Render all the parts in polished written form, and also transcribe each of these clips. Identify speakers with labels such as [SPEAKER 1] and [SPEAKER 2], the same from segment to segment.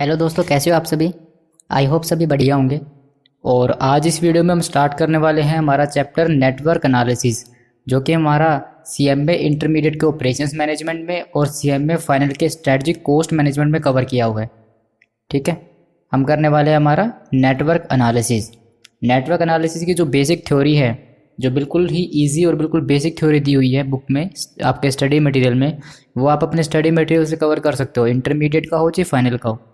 [SPEAKER 1] Hello दोस्तों, कैसे हो आप सभी। आई होप सभी बढ़िया होंगे। और आज इस वीडियो में हम स्टार्ट करने वाले हैं हमारा चैप्टर नेटवर्क एनालिसिस, जो कि हमारा सीएमए इंटरमीडिएट के ऑपरेशंस मैनेजमेंट में और सीएमए फाइनल के स्ट्रेटजिक कॉस्ट मैनेजमेंट में कवर किया हुआ है। ठीक है, हम करने वाले हैं हमारा नेटवर्क एनालिसिस। नेटवर्क एनालिसिस की जो बेसिक थ्योरी है, जो बिल्कुल ही इजी और बिल्कुल बेसिक थ्योरी दी हुई है बुक में आपके स्टडी मटेरियल में, वो आप अपने स्टडी मटेरियल से कवर कर सकते हो, इंटरमीडिएट का हो चाहे फाइनल का हो।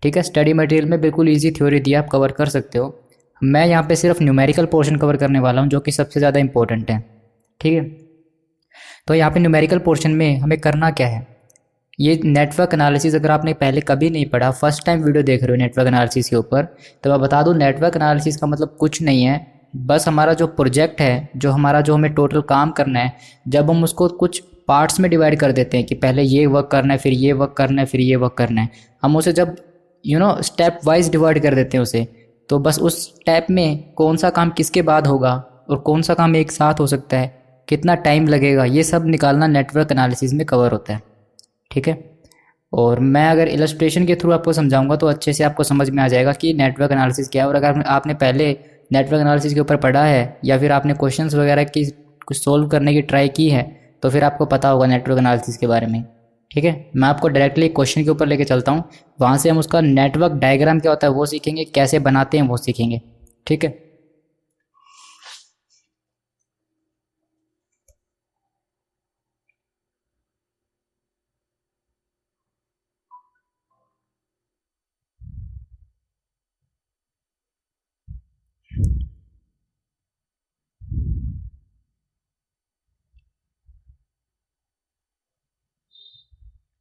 [SPEAKER 1] ठीक है, स्टडी मटेरियल में बिल्कुल इजी थ्योरी दी, आप कवर कर सकते हो। मैं यहाँ पे सिर्फ न्यूमेरिकल पोर्शन कवर करने वाला हूँ, जो कि सबसे ज़्यादा इंपॉर्टेंट है। ठीक है, तो यहाँ पे न्यूमेरिकल पोर्शन में हमें करना क्या है, ये नेटवर्क एनालिसिस अगर आपने पहले कभी नहीं पढ़ा, फर्स्ट टाइम वीडियो देख रहे हो नेटवर्क एनालिसिस के ऊपर, तो मैं बता दूं नेटवर्क एनालिसिस का मतलब कुछ नहीं है। बस हमारा जो प्रोजेक्ट है, जो हमें टोटल काम करना है, जब हम उसको कुछ पार्ट्स में डिवाइड कर देते हैं कि पहले ये वर्क करना है, फिर ये वर्क करना है, फिर ये वर्क करना है, हम उसे जब स्टेप वाइज डिवाइड कर देते हैं उसे, तो बस उस स्टेप में कौन सा काम किसके बाद होगा और कौन सा काम एक साथ हो सकता है, कितना टाइम लगेगा, ये सब निकालना नेटवर्क एनालिसिस में कवर होता है। ठीक है, और मैं अगर इलस्ट्रेशन के थ्रू आपको समझाऊंगा तो अच्छे से आपको समझ में आ जाएगा कि नेटवर्क एनालिसिस क्या है। और अगर आपने पहले नेटवर्क एनालिसिस के ऊपर पढ़ा है या फिर आपने क्वेश्चंस वगैरह की कुछ सोल्व करने की ट्राई की है, तो फिर आपको पता होगा नेटवर्क एनालिसिस के बारे में। ठीक है, मैं आपको डायरेक्टली क्वेश्चन के ऊपर लेके चलता हूँ, वहाँ से हम उसका नेटवर्क डायग्राम क्या होता है वो सीखेंगे, कैसे बनाते हैं वो सीखेंगे। ठीक है,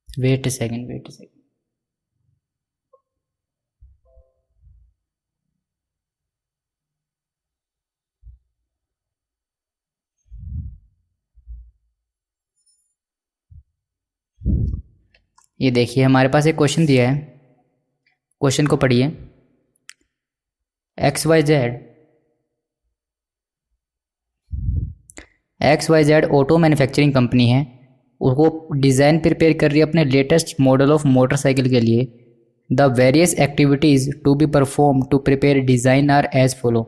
[SPEAKER 1] wait a second, wait a second. ये देखिए, हमारे पास एक क्वेश्चन दिया है, क्वेश्चन को पढ़िए। X Y Z auto manufacturing company है, वो डिज़ाइन प्रिपेयर कर रही है अपने लेटेस्ट मॉडल ऑफ मोटरसाइकिल के लिए। The various activities to be performed to prepare design are as follow.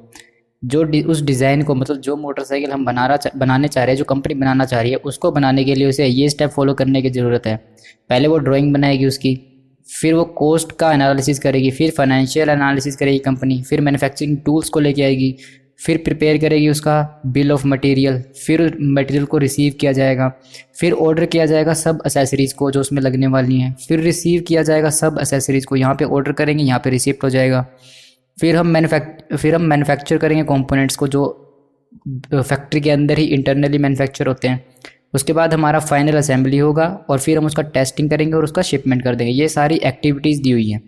[SPEAKER 1] उस डिज़ाइन को, मतलब जो मोटरसाइकिल हम बनाने चाह रहे हैं, जो कंपनी बनाना चाह रही है, उसको बनाने के लिए उसे ये स्टेप फॉलो करने की ज़रूरत है। पहले वो ड्राइंग बनाएगी उसकी, फिर वो कॉस्ट का एनालिसिस करेगी, फिर फाइनेंशियल एनालिसिस करेगी कंपनी, फिर मैन्युफैक्चरिंग टूल्स को लेके आएगी, फिर प्रिपेयर करेगी उसका बिल ऑफ मटेरियल, फिर मटेरियल को रिसीव किया जाएगा, फिर ऑर्डर किया जाएगा सब एसेसरीज़ को जो उसमें लगने वाली हैं, फिर रिसीव किया जाएगा सब एसेसरीज़ को, यहाँ पे ऑर्डर करेंगे, यहाँ पे रिसिप्ट हो जाएगा। फिर हम मैन्युफैक्चर करेंगे कंपोनेंट्स को, जो फैक्ट्री के अंदर ही इंटरनली मैन्युफैक्चर होते हैं। उसके बाद हमारा फाइनल असेंबली होगा और फिर हम उसका टेस्टिंग करेंगे और उसका शिपमेंट कर देंगे। ये सारी एक्टिविटीज़ दी हुई हैं।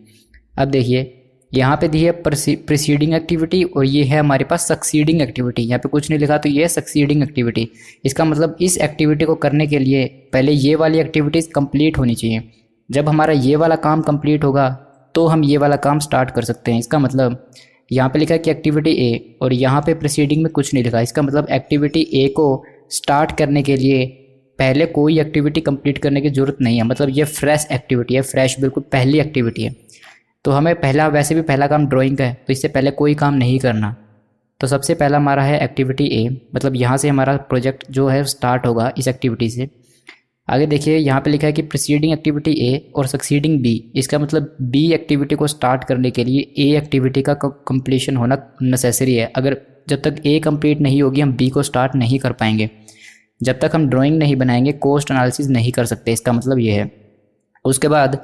[SPEAKER 1] अब देखिए, यहाँ पे दी है प्रीसीडिंग एक्टिविटी और ये है हमारे पास सक्सीडिंग एक्टिविटी। यहाँ पे कुछ नहीं लिखा तो ये है सक्सीडिंग एक्टिविटी। इसका मतलब इस एक्टिविटी को करने के लिए पहले ये वाली एक्टिविटीज़ कंप्लीट होनी चाहिए। जब हमारा ये वाला काम कंप्लीट होगा तो हम ये वाला काम स्टार्ट कर सकते हैं। इसका मतलब यहाँ पे लिखा है कि एक्टिविटी ए, और यहाँ पे प्रीसीडिंग में कुछ नहीं लिखा। इसका मतलब एक्टिविटी ए को स्टार्ट करने के लिए पहले कोई एक्टिविटी कंप्लीट करने की ज़रूरत नहीं है। मतलब ये फ्रेश एक्टिविटी है, फ्रेश बिल्कुल पहली एक्टिविटी है। तो हमें पहला, वैसे भी पहला काम ड्राइंग का है, तो इससे पहले कोई काम नहीं करना। तो सबसे पहला हमारा है एक्टिविटी ए, मतलब यहाँ से हमारा प्रोजेक्ट जो है स्टार्ट होगा इस एक्टिविटी से। आगे देखिए, यहाँ पे लिखा है कि प्रीसीडिंग एक्टिविटी ए और सक्सीडिंग बी। इसका मतलब बी एक्टिविटी को स्टार्ट करने के लिए ए एक्टिविटी का कंप्लीशन होना नेसेसरी है। अगर जब तक ए कंप्लीट नहीं होगी हम बी को स्टार्ट नहीं कर पाएंगे। जब तक हम ड्राइंग नहीं बनाएंगे कॉस्ट एनालिसिस नहीं कर सकते, इसका मतलब ये है। उसके बाद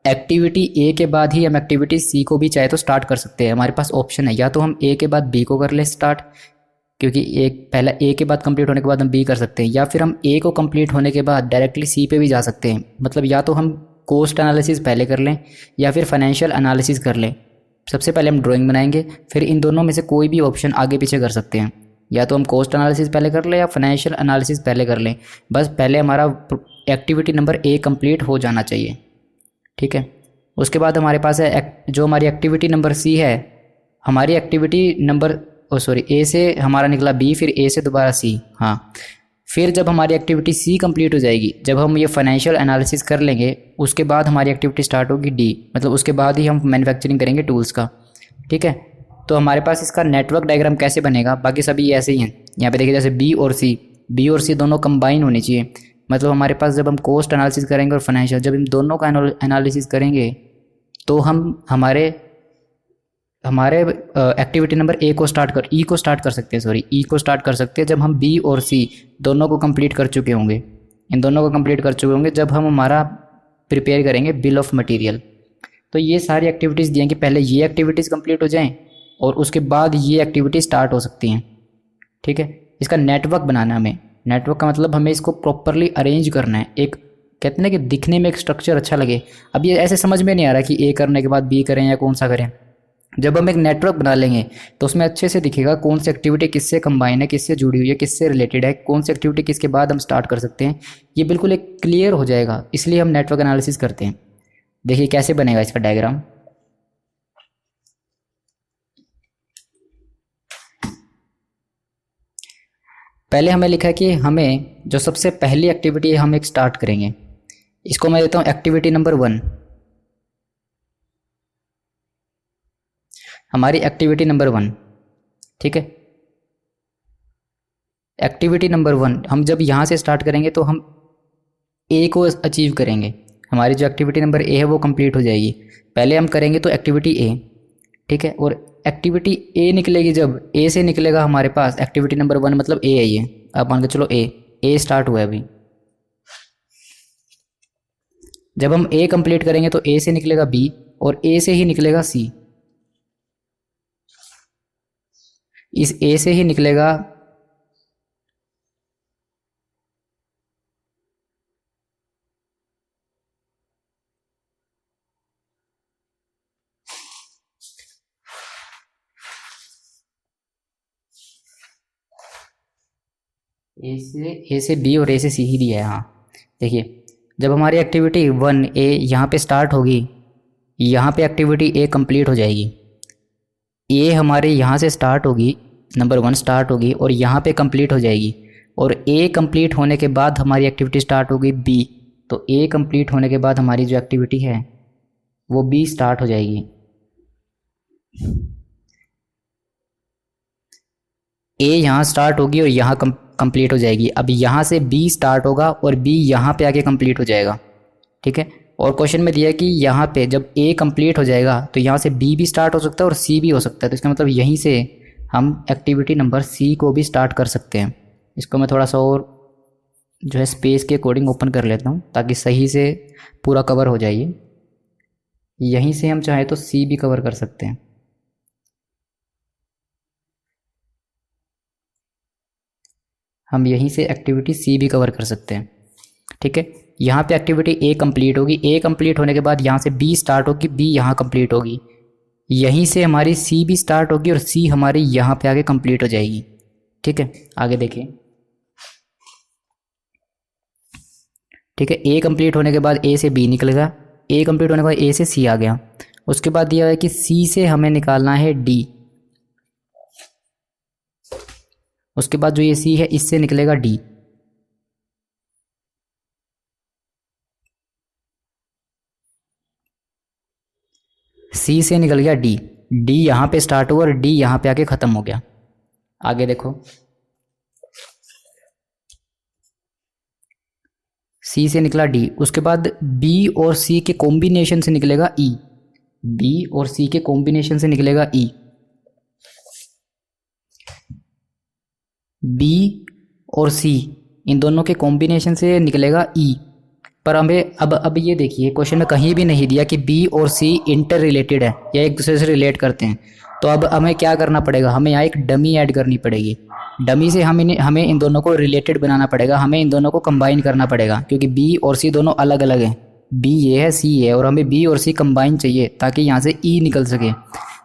[SPEAKER 1] एक्टिविटी ए के बाद ही हम एक्टिविटी सी को भी चाहे तो स्टार्ट कर सकते हैं। हमारे पास ऑप्शन है, या तो हम ए के बाद बी को कर ले स्टार्ट, क्योंकि एक पहला ए के बाद कंप्लीट होने के बाद हम बी कर सकते हैं, या फिर हम ए को कंप्लीट होने के बाद डायरेक्टली सी पे भी जा सकते हैं। मतलब या तो हम कॉस्ट एनालिसिस पहले कर लें या फिर फाइनेंशियल एनालिसिस कर लें। सबसे पहले हम ड्राइंग बनाएंगे, फिर इन दोनों में से कोई भी ऑप्शन आगे पीछे कर सकते हैं। या तो हम कॉस्ट एनालिसिस पहले कर लें या फाइनेंशियल एनालिसिस पहले कर लें। बस पहले हमारा एक्टिविटी नंबर ए कंप्लीट हो जाना चाहिए। ठीक है, उसके बाद हमारे पास है जो हमारी एक्टिविटी नंबर सी है। हमारी एक्टिविटी नंबर ए से हमारा निकला बी, फिर ए से दोबारा सी। हाँ, फिर जब हमारी एक्टिविटी सी कंप्लीट हो जाएगी, जब हम ये फाइनेंशियल एनालिसिस कर लेंगे, उसके बाद हमारी एक्टिविटी स्टार्ट होगी डी, मतलब उसके बाद ही हम मैन्युफैक्चरिंग करेंगे टूल्स का। ठीक है, तो हमारे पास इसका नेटवर्क डायग्राम कैसे बनेगा, बाकी सभी ऐसे ही हैं। यहाँ पे देखिए जैसे बी और सी दोनों कंबाइन होनी चाहिए, मतलब हमारे पास जब हम कॉस्ट एनालिसिस करेंगे और फाइनेंशियल, जब इन दोनों का एनालिसिस करेंगे तो हम हमारे एक्टिविटी नंबर ई को स्टार्ट कर सकते हैं जब हम बी और सी दोनों को कंप्लीट कर चुके होंगे, इन दोनों को कंप्लीट कर चुके होंगे जब हम हमारा प्रिपेयर करेंगे बिल ऑफ मटेरियल। तो ये सारी एक्टिविटीज़ दी हैं कि पहले ये एक्टिविटीज़ कंप्लीट हो जाएं और उसके बाद ये एक्टिविटी स्टार्ट हो सकती हैं। ठीक है, इसका नेटवर्क बनाना है हमें। नेटवर्क का मतलब हमें इसको प्रॉपरली अरेंज करना है, एक कहते हैं ना कि दिखने में एक स्ट्रक्चर अच्छा लगे। अब ये ऐसे समझ में नहीं आ रहा कि ए करने के बाद बी करें या कौन सा करें। जब हम एक नेटवर्क बना लेंगे तो उसमें अच्छे से दिखेगा कौन सी एक्टिविटी किससे कंबाइन है, किससे जुड़ी हुई है, किससे रिलेटेड है, कौन सी एक्टिविटी किसके बाद हम स्टार्ट कर सकते हैं, ये बिल्कुल एक क्लियर हो जाएगा। इसलिए हम नेटवर्क एनालिसिस करते हैं। देखिए कैसे बनेगा इसका डायग्राम। पहले हमें लिखा है कि हमें जो सबसे पहली एक्टिविटी है हम एक स्टार्ट करेंगे, इसको मैं देता हूँ एक्टिविटी नंबर 1। हमारी एक्टिविटी नंबर 1, ठीक है। एक्टिविटी नंबर 1 हम जब यहाँ से स्टार्ट करेंगे तो हम ए को अचीव करेंगे। हमारी जो एक्टिविटी नंबर ए है वो कंप्लीट हो जाएगी। पहले हम करेंगे तो एक्टिविटी ए, ठीक है। और एक्टिविटी ए निकलेगी, जब ए से निकलेगा हमारे पास एक्टिविटी नंबर 1, मतलब ए है ये। आप मान के चलो ए स्टार्ट हुआ है अभी। जब हम ए कंप्लीट करेंगे तो ए से निकलेगा बी और ए से ही निकलेगा सी। इस ए से ही निकलेगा ए से बी और ए से सी ही दिया है। हाँ देखिए, जब हमारी एक्टिविटी 1 ए यहाँ पे स्टार्ट होगी, यहाँ पे एक्टिविटी ए कंप्लीट हो जाएगी। ए हमारे यहाँ से स्टार्ट होगी, नंबर 1 स्टार्ट होगी और यहाँ पे कंप्लीट हो जाएगी। और ए कंप्लीट होने के बाद हमारी एक्टिविटी स्टार्ट होगी बी। तो ए कंप्लीट होने के बाद हमारी जो एक्टिविटी है वो बी स्टार्ट हो जाएगी। ए यहाँ स्टार्ट होगी और यहाँ कंप्लीट हो जाएगी। अब यहाँ से बी स्टार्ट होगा और बी यहाँ पे आके कंप्लीट हो जाएगा, ठीक है। और क्वेश्चन में दिया है कि यहाँ पे जब ए कंप्लीट हो जाएगा तो यहाँ से बी भी स्टार्ट हो सकता है और सी भी हो सकता है। तो इसका मतलब यहीं से हम एक्टिविटी नंबर सी को भी स्टार्ट कर सकते हैं। इसको मैं थोड़ा सा और जो है स्पेस के अकॉर्डिंग ओपन कर लेता हूँ ताकि सही से पूरा कवर हो जाइए। यहीं से हम चाहे तो सी भी कवर कर सकते हैं। हम यहीं से एक्टिविटी सी भी कवर कर सकते हैं, ठीक है। यहाँ पे एक्टिविटी ए कंप्लीट होगी। ए कंप्लीट होने के बाद यहाँ से बी स्टार्ट होगी, बी यहाँ कंप्लीट होगी। यहीं से हमारी सी भी स्टार्ट होगी और सी हमारी यहाँ पे आगे कंप्लीट हो जाएगी, ठीक है। आगे देखिए, ठीक है। ए कंप्लीट होने के बाद ए से बी निकलेगा, ए कंप्लीट होने के बाद ए से सी आ गया। उसके बाद दिया है कि सी से हमें निकालना है डी। उसके बाद जो ये सी है इससे निकलेगा डी। सी से निकल गया डी, डी यहाँ पे स्टार्ट हुआ और डी यहाँ पे आके ख़त्म हो गया। आगे देखो, सी से निकला डी। उसके बाद बी और सी के कॉम्बिनेशन से निकलेगा ई। बी और सी के कॉम्बिनेशन से निकलेगा ई। बी और सी इन दोनों के कॉम्बिनेशन से निकलेगा ई। पर हमें अब ये देखिए, क्वेश्चन में कहीं भी नहीं दिया कि बी और सी इंटर रिलेटेड है या एक दूसरे से रिलेट करते हैं। तो अब हमें क्या करना पड़ेगा, हमें यहाँ एक डमी ऐड करनी पड़ेगी। डमी से हमें इन दोनों को रिलेटेड बनाना पड़ेगा, हमें इन दोनों को कंबाइन करना पड़ेगा, क्योंकि बी और सी दोनों अलग अलग हैं। बी ये है, सी ये है, और हमें बी और सी कंबाइन चाहिए ताकि यहाँ से ई निकल सके।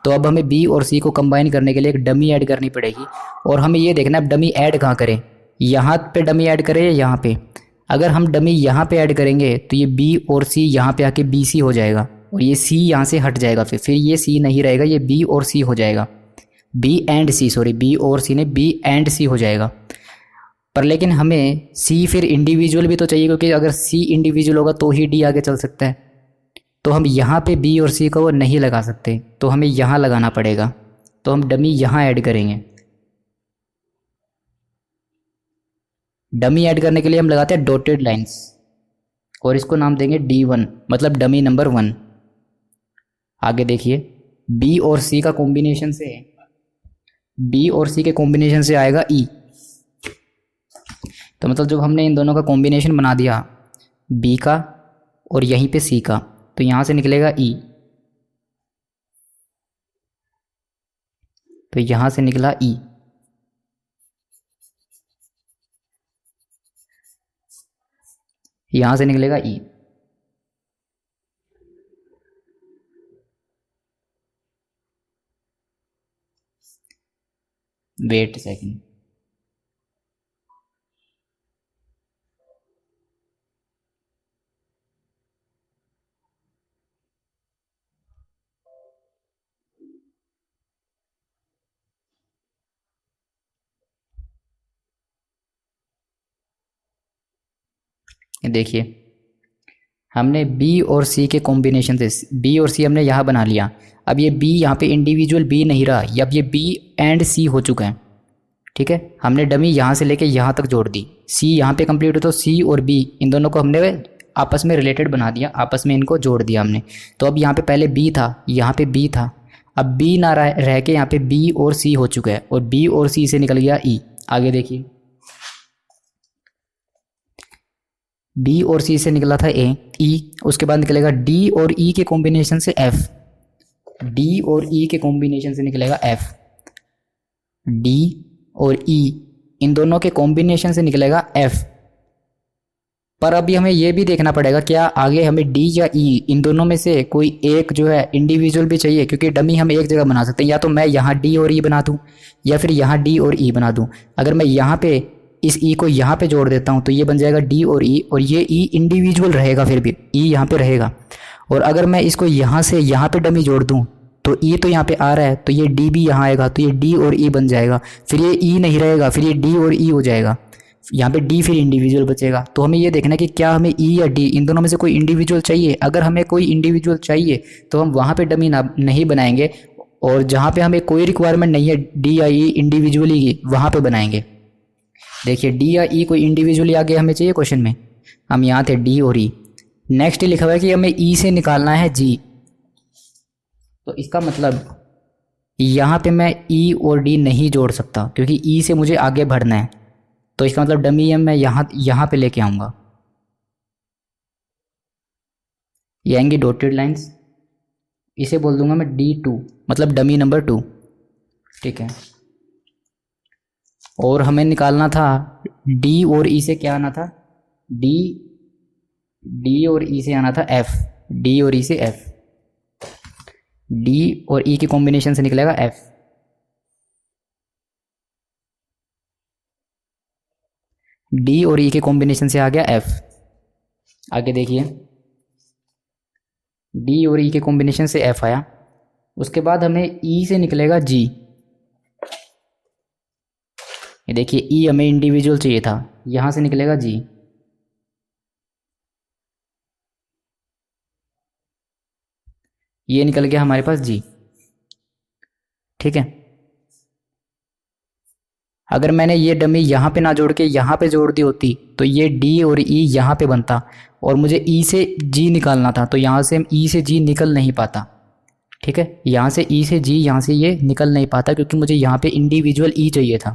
[SPEAKER 1] तो अब हमें बी और सी को कंबाइन करने के लिए एक डमी ऐड करनी पड़ेगी। और हमें ये देखना है डमी ऐड कहाँ करें, यहाँ पे डमी ऐड करें या यहाँ पे। अगर हम डमी यहाँ पे ऐड करेंगे तो ये बी और सी यहाँ पे आके बी सी हो जाएगा और ये सी यहाँ से हट जाएगा। फिर ये सी नहीं रहेगा, ये बी और सी हो जाएगा। B and C, sorry, B और सी ने बी एंड सी हो जाएगा। पर लेकिन हमें सी फिर इंडिविजुअल भी तो चाहिए, क्योंकि अगर सी इंडिविजुअल होगा तो ही डी आगे चल सकता है। तो हम यहाँ पे बी और सी को वो नहीं लगा सकते, तो हमें यहाँ लगाना पड़ेगा। तो हम डमी यहाँ ऐड करेंगे। डमी ऐड करने के लिए हम लगाते हैं डॉटेड लाइंस, और इसको नाम देंगे D1, मतलब डमी नंबर 1। आगे देखिए, बी और सी का कॉम्बिनेशन से, बी और सी के कॉम्बिनेशन से आएगा ई। तो मतलब जब हमने इन दोनों का कॉम्बिनेशन बना दिया, बी का और यहीं पे सी का, तो यहाँ से निकलेगा ई। तो यहाँ से निकला ई। यहाँ से निकलेगा ई। Wait second. देखिए, हमने बी और सी के कॉम्बिनेशन से बी और सी हमने यहाँ बना लिया। अब ये बी यहाँ पे इंडिविजुअल बी नहीं रहा, या अब ये बी एंड सी हो चुका है। ठीक है, हमने डमी यहाँ से लेके यहाँ तक जोड़ दी। सी यहाँ पे कंप्लीट हो, तो सी और बी इन दोनों को हमने आपस में रिलेटेड बना दिया, आपस में इनको जोड़ दिया हमने। तो अब यहाँ पे पहले बी था, यहाँ पे बी था, अब बी ना रह के यहाँ पे बी और सी हो चुका है, और बी और सी से निकल गया ई। आगे देखिए, बी और सी से निकला था ए ई, उसके बाद निकलेगा डी और ई के कॉम्बिनेशन से एफ। डी और ई के कॉम्बिनेशन से निकलेगा एफ। डी और ई इन दोनों के कॉम्बिनेशन से निकलेगा एफ। पर अभी हमें यह भी देखना पड़ेगा, क्या आगे हमें डी या ई इन दोनों में से कोई एक जो है इंडिविजुअल भी चाहिए, क्योंकि डमी हम एक जगह बना सकते हैं। या तो मैं यहाँ डी और ई बना दूँ, या फिर यहाँ डी और ई बना दूँ। अगर मैं यहाँ पे इस ई को यहाँ पे जोड़ देता हूँ तो ये बन जाएगा डी और ये ई इंडिविजुअल रहेगा, फिर भी ई यहाँ पे रहेगा। और अगर मैं इसको यहाँ से यहाँ पे डमी जोड़ दूँ तो ई तो यहाँ पे आ रहा है, तो ये डी भी यहाँ आएगा, तो ये डी और ई बन जाएगा। फिर ये ई नहीं रहेगा, फिर ये डी और ई हो जाएगा। यहाँ पे डी फिर इंडिविजुअल बचेगा। तो हमें ये देखना है कि क्या हमें ई या डी इन दोनों में से कोई इंडिविजुअल चाहिए। अगर हमें कोई इंडिविजुअल चाहिए तो हम वहाँ पे डमी नहीं बनाएंगे, और जहाँ पे हमें कोई रिक्वायरमेंट नहीं है डी या ई इंडिविजुअली की, वहाँ पे बनाएंगे। देखिए, डी या ई कोई इंडिविजुअली आगे हमें चाहिए क्वेश्चन में, हम यहाँ थे डी और ई। नेक्स्ट लिखा हुआ है कि हमें ई से निकालना है जी। तो इसका मतलब यहाँ पे मैं ई और डी नहीं जोड़ सकता, क्योंकि ई से मुझे आगे बढ़ना है। तो इसका मतलब डमी एम मैं यहाँ पे लेके आऊँगा। ये आएंगी डॉटेड लाइंस, इसे बोल दूंगा मैं D2, मतलब डमी नंबर 2। ठीक है, और हमें निकालना था डी और ई से, क्या आना था, डी और ई से आना था एफ। डी और ई से एफ, डी और ई के कॉम्बिनेशन से निकलेगा एफ। डी और ई के कॉम्बिनेशन से आ गया एफ। आगे देखिए, डी और ई के कॉम्बिनेशन से एफ आया, उसके बाद हमें ई से निकलेगा जी। ये देखिए, ई हमें इंडिविजुअल चाहिए था, यहां से निकलेगा जी। ये निकल गया हमारे पास जी। ठीक है, अगर मैंने ये डमी यहाँ पे ना जोड़ के यहाँ पे जोड़ दी होती तो ये डी और ई यहाँ पे बनता, और मुझे ई से जी निकालना था, तो यहाँ से ई से जी निकल नहीं पाता। ठीक है, यहाँ से ई से जी, यहाँ से ये निकल नहीं पाता, क्योंकि मुझे यहाँ पे इंडिविजुअल ई चाहिए था।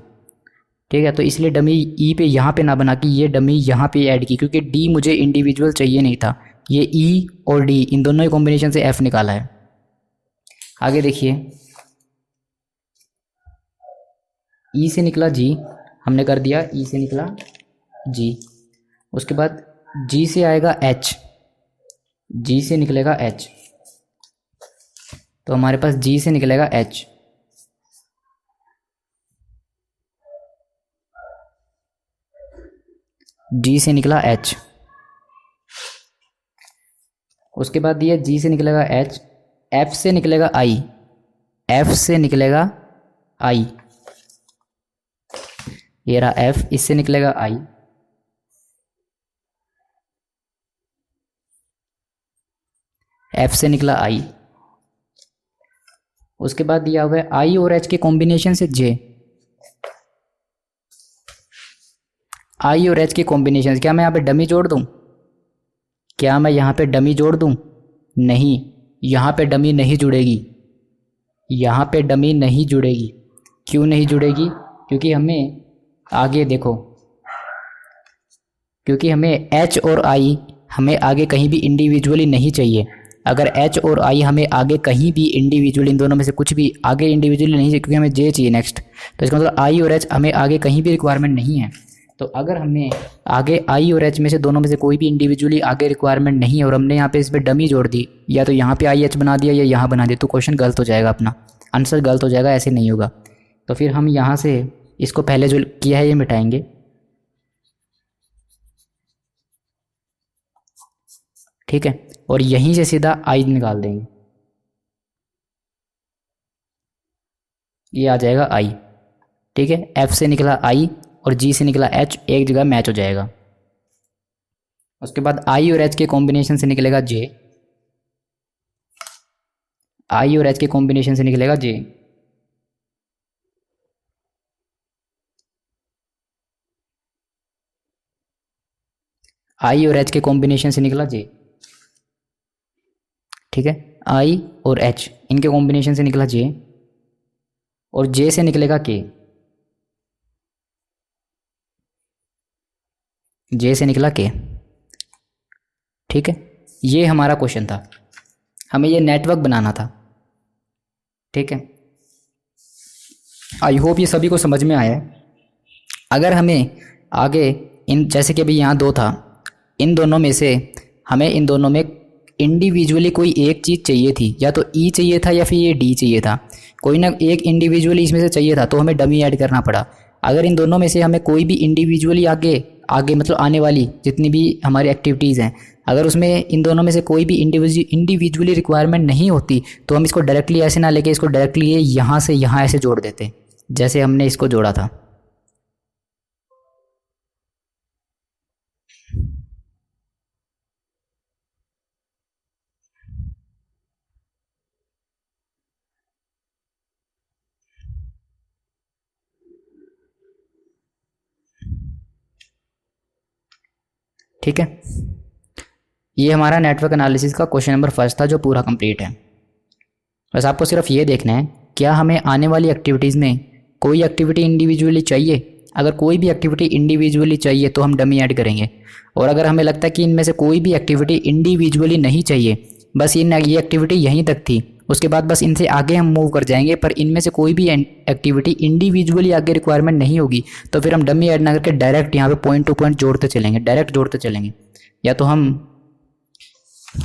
[SPEAKER 1] ठीक है, तो इसलिए डमी ई पे यहाँ पे ना बना के ये डमी यहाँ पे ऐड की, क्योंकि डी मुझे इंडिविजुअल चाहिए नहीं था। ये ई और डी इन दोनों ही कॉम्बिनेशन से एफ निकाला है। आगे देखिए, ई से निकला जी, हमने कर दिया, ई से निकला जी। उसके बाद जी से आएगा एच, जी से निकलेगा एच। तो हमारे पास जी से निकलेगा एच। जी से निकला एच। उसके बाद ये जी से निकलेगा एच, एफ से निकलेगा आई, एफ से निकलेगा आई। ये रहा एफ, इससे निकलेगा आई, एफ से निकला आई। उसके बाद दिया हुआ है आई और एच के कॉम्बिनेशन से जे। आई और एच के कॉम्बिनेशन, क्या मैं यहाँ पे डमी जोड़ दूँ? क्या मैं यहाँ पे डमी जोड़ दूँ? नहीं, यहाँ पे डमी नहीं जुड़ेगी, यहाँ पे डमी नहीं जुड़ेगी। क्यों नहीं जुड़ेगी? क्योंकि हमें आगे देखो, क्योंकि हमें एच और आई हमें आगे कहीं भी इंडिविजुअली नहीं चाहिए। अगर एच और आई हमें आगे कहीं भी इंडिविजुअली, इन दोनों में से कुछ भी आगे इंडिविजुअली नहीं चाहिए, क्योंकि हमें जे चाहिए नेक्स्ट, तो इसका मतलब आई और एच हमें आगे कहीं भी रिक्वायरमेंट नहीं है। तो अगर हमें आगे आई और एच में से दोनों में से कोई भी इंडिविजुअली आगे रिक्वायरमेंट नहीं है और हमने यहाँ पे इसमें डमी जोड़ दी, या तो यहाँ पे आई एच बना दिया या यहाँ बना दिया, तो क्वेश्चन गलत हो जाएगा, अपना आंसर गलत हो जाएगा, ऐसे नहीं होगा। तो फिर हम यहाँ से इसको पहले जो किया है ये मिटाएंगे, ठीक है, और यहीं से सीधा आई निकाल देंगे, ये आ जाएगा आई, ठीक है। एफ से निकला आई और जी से निकला एच, एक जगह मैच हो जाएगा। उसके बाद आई और एच के कॉम्बिनेशन से निकलेगा जे, आई और एच के कॉम्बिनेशन से निकलेगा जे, आई और एच के कॉम्बिनेशन से निकला जे, ठीक है। आई और एच इनके कॉम्बिनेशन से निकला जे, और जे से निकलेगा के, जे से निकला के, ठीक है। ये हमारा क्वेश्चन था, हमें ये नेटवर्क बनाना था, ठीक है। आई होप ये सभी को समझ में आया है। अगर हमें आगे इन, जैसे कि अभी यहाँ दो था, इन दोनों में से हमें इन दोनों में इंडिविजुअली कोई एक चीज़ चाहिए थी, या तो ई चाहिए था या फिर ये डी चाहिए था, कोई ना एक इंडिविजुअली इसमें से चाहिए था, तो हमें डमी ऐड करना पड़ा। अगर इन दोनों में से हमें कोई भी इंडिविजुअली आगे आगे मतलब आने वाली जितनी भी हमारी एक्टिविटीज़ हैं, अगर उसमें इन दोनों में से कोई भी इंडिविजुअली रिक्वायरमेंट नहीं होती, तो हम इसको डायरेक्टली ऐसे ना लेके इसको डायरेक्टली ये यहाँ से यहाँ ऐसे जोड़ देते, जैसे हमने इसको जोड़ा था। ठीक है, ये हमारा नेटवर्क एनालिसिस का क्वेश्चन नंबर फर्स्ट था, जो पूरा कंप्लीट है। बस आपको सिर्फ ये देखना है, क्या हमें आने वाली एक्टिविटीज़ में कोई एक्टिविटी इंडिविजुअली चाहिए। अगर कोई भी एक्टिविटी इंडिविजुअली चाहिए तो हम डमी ऐड करेंगे, और अगर हमें लगता है कि इनमें से कोई भी एक्टिविटी इंडिविजुअली नहीं चाहिए, बस ये एक्टिविटी यहीं तक थी, उसके बाद बस इनसे आगे हम मूव कर जाएंगे, पर इनमें से कोई भी एक्टिविटी इंडिविजुअली आगे रिक्वायरमेंट नहीं होगी, तो फिर हम डमी ऐड ना करके डायरेक्ट यहाँ पे पॉइंट टू पॉइंट जोड़ते चलेंगे, डायरेक्ट जोड़ते चलेंगे। या तो हम,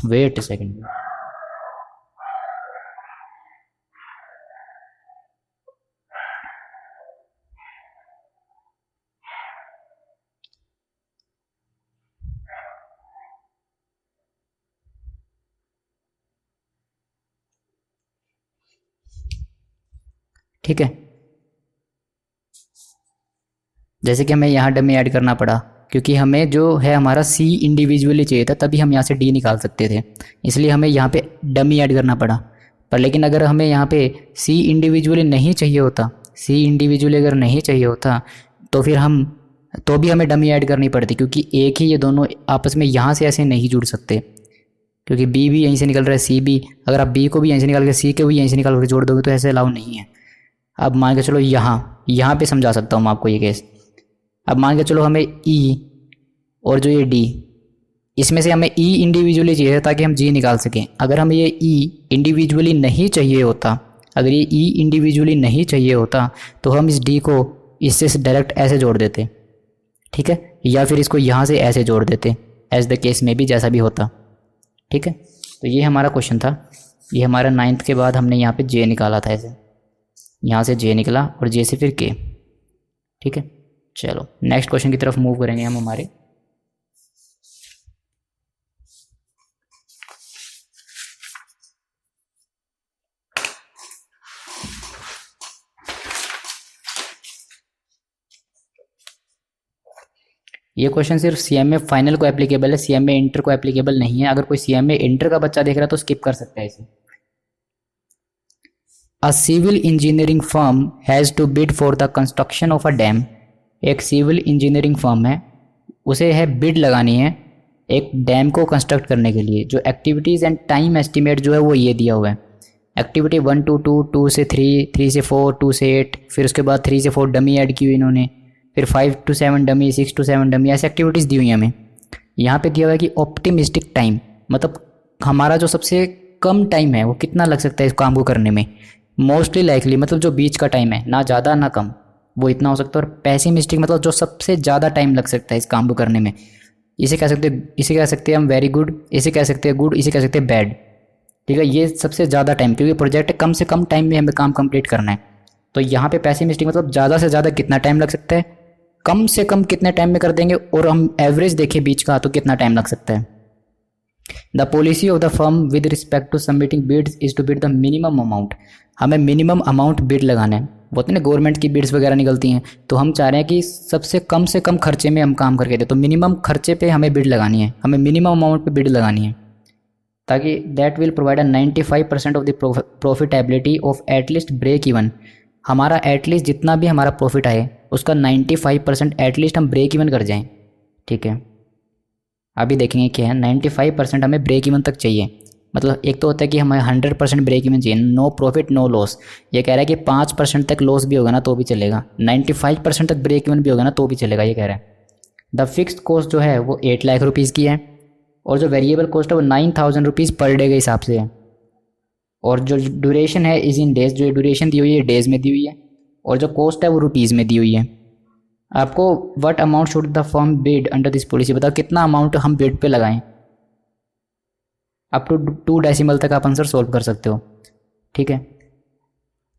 [SPEAKER 1] वेट सेकेंड, ठीक है। जैसे कि हमें यहाँ डमी ऐड करना पड़ा, क्योंकि हमें जो है हमारा सी इंडिविजुअली चाहिए था, तभी हम यहाँ से डी निकाल सकते थे, इसलिए हमें यहाँ पे डमी ऐड करना पड़ा। पर लेकिन अगर हमें यहाँ पे सी इंडिविजुअली नहीं चाहिए होता, सी इंडिविजुअली अगर नहीं चाहिए होता, तो फिर हम, तो भी हमें डमी ऐड करनी पड़ती, क्योंकि एक ही ये दोनों आपस में यहाँ से ऐसे नहीं जुड़ सकते, क्योंकि बी भी यहीं से निकल रहा है, सी भी, अगर आप बी को भी यहीं से निकाल के सी को भी यहीं से निकाल के जोड़ दोगे तो ऐसे अलाउ नहीं है। अब मान के चलो यहाँ यहाँ पे समझा सकता हूँ मैं आपको ये केस। अब मान के चलो हमें ई और जो ये डी, इसमें से हमें ई इंडिविजुअली चाहिए ताकि हम जी निकाल सकें। अगर हमें ये ई इंडिविजुअली नहीं चाहिए होता, अगर ये ई इंडिविजुअली नहीं चाहिए होता, तो हम इस डी को इससे डायरेक्ट ऐसे जोड़ देते, ठीक है, या फिर इसको यहाँ से ऐसे जोड़ देते, एज द केस में भी जैसा भी होता, ठीक है। तो ये हमारा क्वेश्चन था, ये हमारा 9th के बाद हमने यहाँ पे जे निकाला था, ऐसे यहाँ से जे निकला और जे से फिर के, ठीक है। चलो नेक्स्ट क्वेश्चन की तरफ मूव करेंगे हम हमारे। ये क्वेश्चन सिर्फ CMA फाइनल को एप्लीकेबल है, CMA इंटर को एप्लीकेबल नहीं है। अगर कोई CMA इंटर का बच्चा देख रहा है तो स्किप कर सकता है इसे। A civil engineering firm has to bid for the construction of a dam. एक सिविल इंजीनियरिंग फर्म है, उसे है बिड लगानी है एक डैम को कंस्ट्रक्ट करने के लिए। जो एक्टिविटीज़ एंड टाइम एस्टिमेट जो है वो ये दिया हुआ है। एक्टिविटी 1 to 2, 2 से 3, 3 से 4, 2 से 8, फिर उसके बाद 3 से 4 डमी ऐड की हुई इन्होंने, फिर 5 to 7 डमी, 6 to 7 डमी, ऐसे एक्टिविटीज़ दी हुई हैं हमें। यहाँ पे दिया हुआ है कि ऑप्टिमिस्टिक टाइम, मतलब हमारा जो सबसे कम टाइम है वो कितना लग सकता है इस काम को करने में। मोस्टली लाइकली मतलब जो बीच का टाइम है, ना ज़्यादा ना कम, वो इतना हो सकता है। और पेसिमिस्टिक मतलब जो सबसे ज़्यादा टाइम लग सकता है इस काम को करने में, इसे कह सकते हैं हम वेरी गुड, इसे कह सकते हैं गुड, इसे कह सकते हैं बैड। ठीक है, ये सबसे ज़्यादा टाइम, क्योंकि प्रोजेक्ट कम से कम टाइम में हमें काम कंप्लीट करना है। तो यहाँ पे पेसिमिस्टिक मतलब ज़्यादा से ज़्यादा कितना टाइम लग सकता है, कम से कम कितने टाइम में कर देंगे, और हम एवरेज देखें बीच का तो कितना टाइम लग सकता है। The policy of the firm with respect to submitting bids is to bid the minimum amount. हमें मिनिमम अमाउंट बिड लगाना है। वो तो ना गवर्नमेंट की बिड्स वगैरह निकलती हैं, तो हम चाह रहे हैं कि सबसे कम से कम खर्चे में हम काम करके दें। तो मिनिमम खर्चे पे हमें बिड लगानी है, हमें मिनिमम अमाउंट पे बिड लगानी है, ताकि that will provide a 95% of the profitability of at least break even. हमारा एटलीस्ट जितना भी हमारा प्रॉफिट आए उसका 95% एटलीस्ट हम ब्रेक इवन कर जाएं। ठीक है, अभी देखेंगे क्या है। 95% हमें ब्रेक इवन तक चाहिए। मतलब एक तो होता है कि हमें 100% ब्रेक इवन चाहिए, नो प्रॉफिट नो लॉस। ये कह रहा है कि 5% तक लॉस भी होगा ना तो भी चलेगा, 95% तक ब्रेक इवन भी होगा ना तो भी चलेगा, ये कह रहा है। द फिक्स्ड कॉस्ट जो है वो 8 लाख रुपीज़ की है, और जो वेरिएबल कॉस्ट है वो 9000 रुपीज़ पर डे के हिसाब से है। और जो ड्यूरेशन है इज इन डेज, जो ड्यूरेशन दी हुई है डेज में दी हुई है, और जो कॉस्ट है वो रुपीज़ में दी हुई है। आपको what amount should the firm bid under this policy, बताओ कितना अमाउंट हम बिड पे लगाएं। अप टू 2 डेसिमल तक आप आंसर सोल्व कर सकते हो। ठीक है,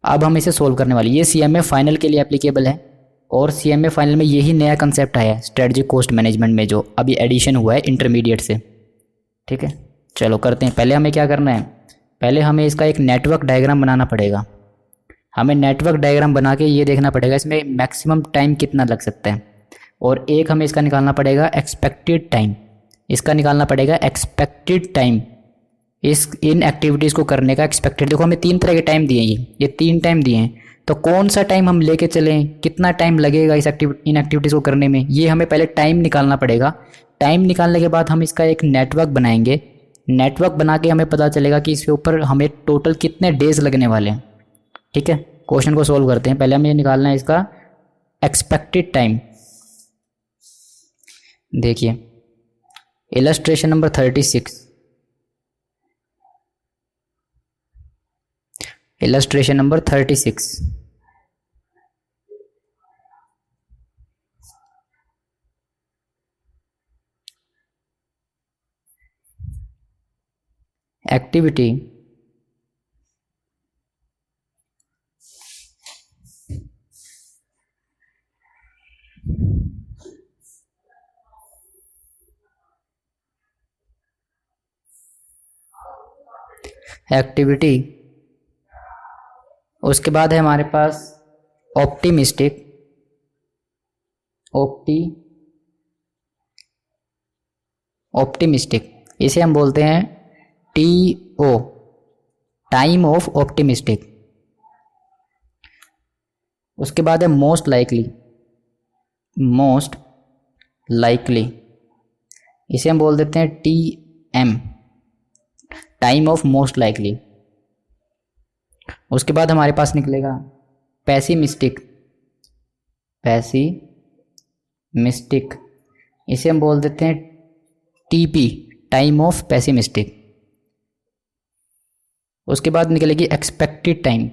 [SPEAKER 1] अब हम इसे सोल्व करने वाले। ये CMA फाइनल के लिए एप्लीकेबल है, और CMA फाइनल में यही नया कंसेप्ट आया है स्ट्रेटजिक कॉस्ट मैनेजमेंट में, जो अभी एडिशन हुआ है इंटरमीडिएट से। ठीक है, चलो करते हैं। पहले हमें क्या करना है, पहले हमें इसका एक नेटवर्क डायग्राम बनाना पड़ेगा। हमें नेटवर्क डायग्राम बना के ये देखना पड़ेगा इसमें मैक्सिमम टाइम कितना लग सकता है, और एक हमें इसका निकालना पड़ेगा एक्सपेक्टेड टाइम। इसका निकालना पड़ेगा एक्सपेक्टेड टाइम, इन एक्टिविटीज़ को करने का एक्सपेक्टेड। देखो हमें 3 तरह के टाइम दिए हैं, ये 3 टाइम दिए हैं, तो कौन सा टाइम हम लेके चलें, कितना टाइम लगेगा इन एक्टिविटीज़ को करने में, ये हमें पहले टाइम निकालना पड़ेगा। टाइम निकालने के बाद हम इसका एक नेटवर्क बनाएंगे। नेटवर्क बना के हमें पता चलेगा कि इसके ऊपर हमें टोटल कितने डेज लगने वाले हैं। ठीक है, क्वेश्चन को सोल्व करते हैं। पहले हमें निकालना है इसका एक्सपेक्टेड टाइम। देखिए illustration number 36, illustration number 36। Activity activity उसके बाद है हमारे पास ऑप्टिमिस्टिक, ऑप्टिमिस्टिक इसे हम बोलते हैं TO, टाइम ऑफ ऑप्टिमिस्टिक। उसके बाद है मोस्ट लाइकली, मोस्ट लाइकली इसे हम बोल देते हैं TM, time of most likely. उसके बाद हमारे पास निकलेगा पैसिमिस्टिक, पैसिमिस्टिक इसे हम बोल देते हैं TP, टाइम ऑफ पैसिमिस्टिक। उसके बाद निकलेगी एक्सपेक्टेड टाइम,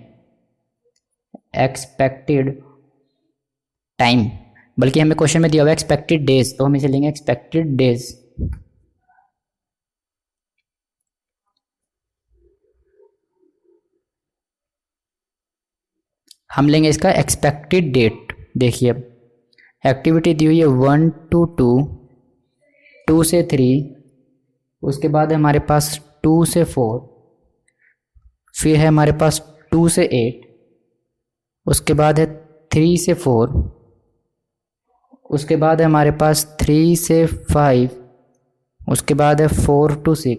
[SPEAKER 1] एक्सपेक्टेड टाइम, बल्कि हमें क्वेश्चन में दिया हुआ है एक्सपेक्टेड डेज, तो हम इसे लेंगे एक्सपेक्टेड डेज। हम लेंगे इसका एक्सपेक्टेड डेट। देखिए एक्टिविटी दी हुई है 1 to 2, 2 से 3, उसके बाद है हमारे पास 2 से 4, फिर है हमारे पास 2 से 8, उसके बाद है 3 से 4, उसके बाद है हमारे पास 3 से 5, उसके बाद है 4 to 6,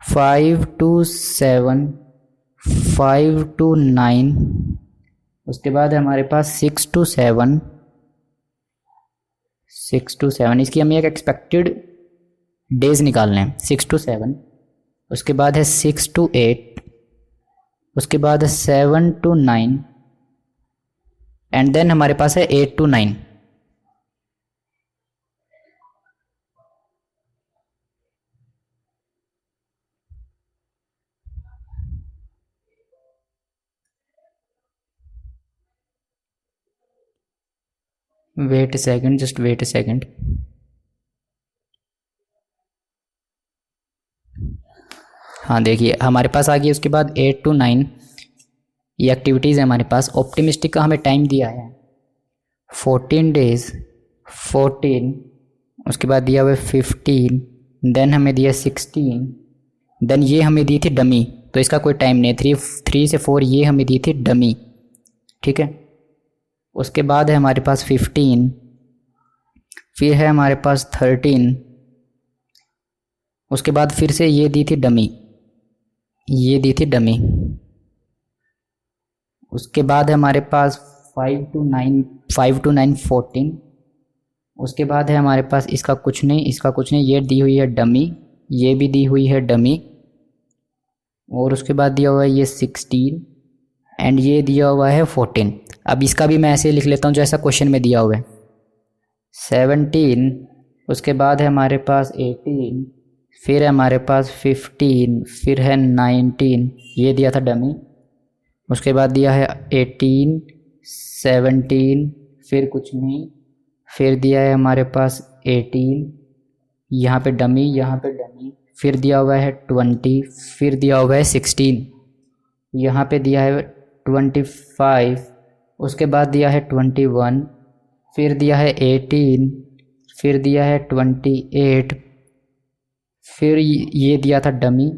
[SPEAKER 1] 5 to 7, 5 to 9, उसके बाद है हमारे पास 6 to 7, 6 to 7। इसकी हमें एक एक्सपेक्टेड डेज निकालने हैं, 6 to 7, उसके बाद है 6 to 8, उसके बाद है 7 to 9 एंड देन हमारे पास है 8 to 9। Wait a second, just wait a second. हाँ देखिए हमारे पास आ गई, उसके बाद 8 to 9 ये एक्टिविटीज़ है हमारे पास। ऑप्टिमिस्टिक का हमें टाइम दिया है 14 डेज, 14, उसके बाद दिया हुआ है 15, देन हमें दिया 16, देन ये हमें दी थी डमी, तो इसका कोई टाइम नहीं है। 3 से 4 ये हमें दी थी डमी, ठीक है। उसके बाद है हमारे पास 15, फिर है हमारे पास 13, उसके बाद फिर से ये दी थी डमी, ये दी थी डमी। उसके बाद है हमारे पास 5 to 9, 14, उसके बाद है हमारे पास इसका कुछ नहीं, इसका कुछ नहीं, ये दी हुई है डमी, ये भी दी हुई है डमी, और उसके बाद दिया हुआ है ये 16 एंड ये दिया हुआ है 14। अब इसका भी मैं ऐसे लिख लेता हूँ जैसा क्वेश्चन में दिया हुआ है। 17, उसके बाद है हमारे पास 18, फिर है हमारे पास 15, फिर है 19, ये दिया था डमी, उसके बाद दिया है 18, 17, फिर कुछ नहीं, फिर दिया है हमारे पास 18, यहाँ पे डमी, यहाँ पे डमी, फिर दिया हुआ है 20, फिर दिया हुआ है 16, यहाँ पे दिया है 25, उसके बाद दिया है 21, फिर दिया है 18, फिर दिया है 28, फिर ये दिया था डमी,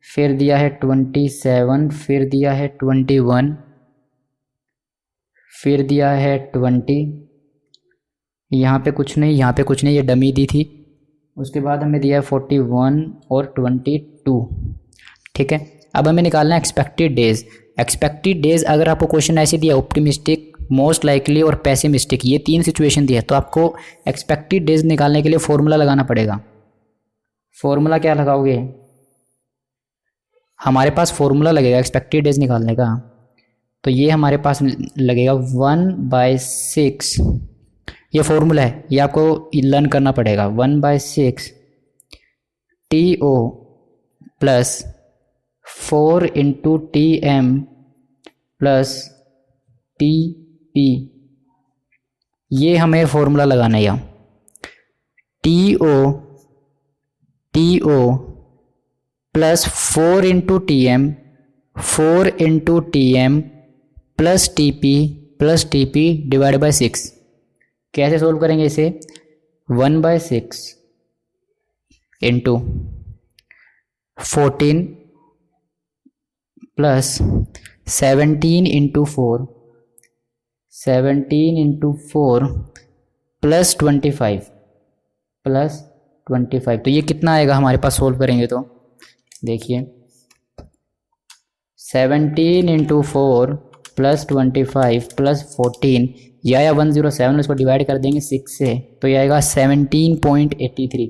[SPEAKER 1] फिर दिया है 27, फिर दिया है 21, फिर दिया है 20, यहाँ पे कुछ नहीं, यहाँ पे कुछ नहीं, ये डमी दी थी। उसके बाद हमें दिया है 41 और 22, ठीक है। अब हमें निकालना है एक्सपेक्टेड डेज। एक्सपेक्टेड डेज अगर आपको क्वेश्चन ऐसे दिया ऑप्टिमिस्टिक, मोस्ट लाइकली और पेसिमिस्टिक, ये 3 सिचुएशन दिया, तो आपको एक्सपेक्टेड डेज निकालने के लिए फॉर्मूला लगाना पड़ेगा। फॉर्मूला क्या लगाओगे? हमारे पास फॉर्मूला लगेगा एक्सपेक्टेड डेज निकालने का, तो ये हमारे पास लगेगा 1/6, ये फॉर्मूला है, ये आपको लर्न करना पड़ेगा। 1/6 TO plus 4 × TM plus TP, ये हमें फॉर्मूला लगाना है। यहाँ TO plus 4 × TM, 4 × TM plus TP divide by 6। कैसे सोल्व करेंगे इसे? 1/6 इंटू 14 प्लस 17 × 4, 17 × 4 प्लस 25 तो ये कितना आएगा हमारे पास सोल्व करेंगे तो? देखिए 17 × 4 प्लस 25 प्लस 14, ये आया 107, इसको डिवाइड कर देंगे 6 से, तो ये आएगा 17.83,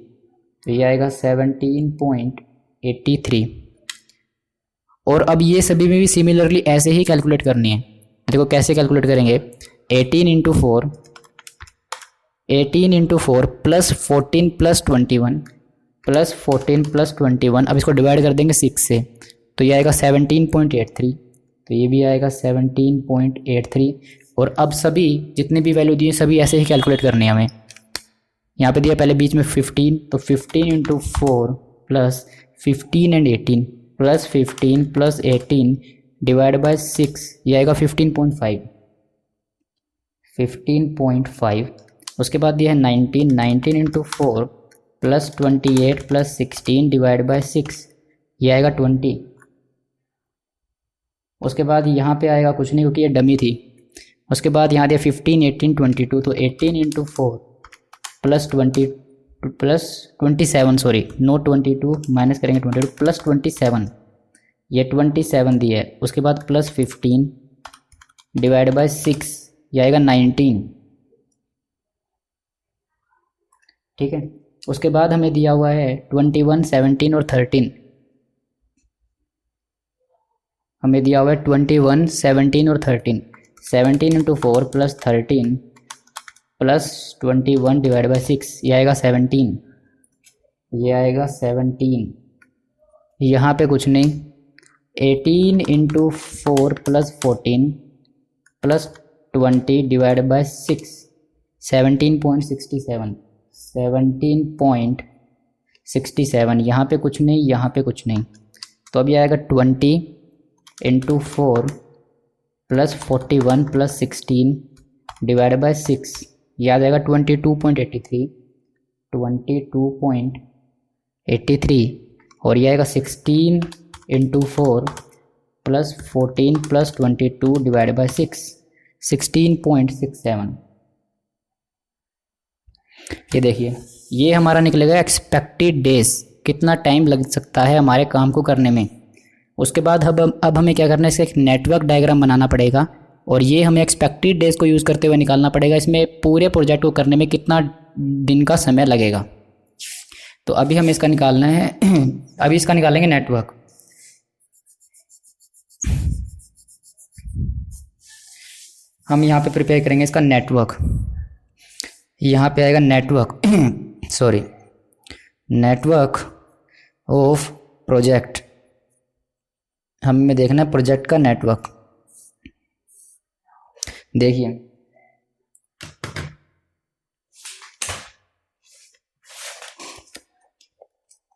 [SPEAKER 1] तो ये आएगा 17.83। और अब ये सभी में भी सिमिलरली ऐसे ही कैलकुलेट करनी है। देखो कैसे कैलकुलेट करेंगे? 18 × 4 प्लस 14 प्लस 21 प्लस 14 प्लस 21, अब इसको डिवाइड कर देंगे 6 से, तो ये आएगा 17.83, तो ये भी आएगा 17.83। और अब सभी जितने भी वैल्यू दिए सभी ऐसे ही कैलकुलेट करने हैं हमें। यहाँ पे दिया पहले बीच में 15, तो 15 × 4 plus 15 and 18 plus 15 plus 18 divide by 6, ये आएगा 15.5। उसके बाद दिया है 19 × 4 प्लस 28 प्लस 16 डिवाइड बाय 6, ये आएगा 20। उसके बाद यहाँ पे आएगा कुछ नहीं क्योंकि ये डमी थी, उसके बाद यहाँ दिया 15, 18, 22, तो 18 into 4 plus 27, sorry note 22, minus करेंगे 22 प्लस 27, ये 27 दिया है। उसके बाद प्लस 15 डिवाइड बाय 6, ये आएगा 19, ठीक है। उसके बाद हमें दिया हुआ है 21, 17 और 13, हमें दिया हुआ है 21, 17 और 13, 17 into 4 plus 13 plus 21 divide by 6, ये आएगा 17, ये आएगा 17। यहाँ पे कुछ नहीं, 18 into 4 plus 14 plus 20 divide by 6, 17.67, 17.67। यहाँ पे कुछ नहीं, यहाँ पे कुछ नहीं, तो अभी आएगा 20 into 4 plus 41 plus 16 divide by 6, ये आ जाएगा 22.83, 22.83, और ये आएगा 16 into 4 plus 14 plus 22 divide by 6, 16.67। ये देखिए, ये हमारा निकलेगा एक्सपेक्टेड डेज, कितना टाइम लग सकता है हमारे काम को करने में। उसके बाद अब हमें क्या करना है, इसका एक नेटवर्क डायग्राम बनाना पड़ेगा, और ये हमें एक्सपेक्टेड डेज को यूज़ करते हुए निकालना पड़ेगा इसमें पूरे प्रोजेक्ट को करने में कितना दिन का समय लगेगा। तो अभी हमें इसका निकालना है अभी इसका निकालेंगे नेटवर्क। हम यहाँ पे प्रिपेयर करेंगे इसका नेटवर्क, यहाँ पे आएगा network sorry network of project, हमें देखना है प्रोजेक्ट का नेटवर्क। देखिए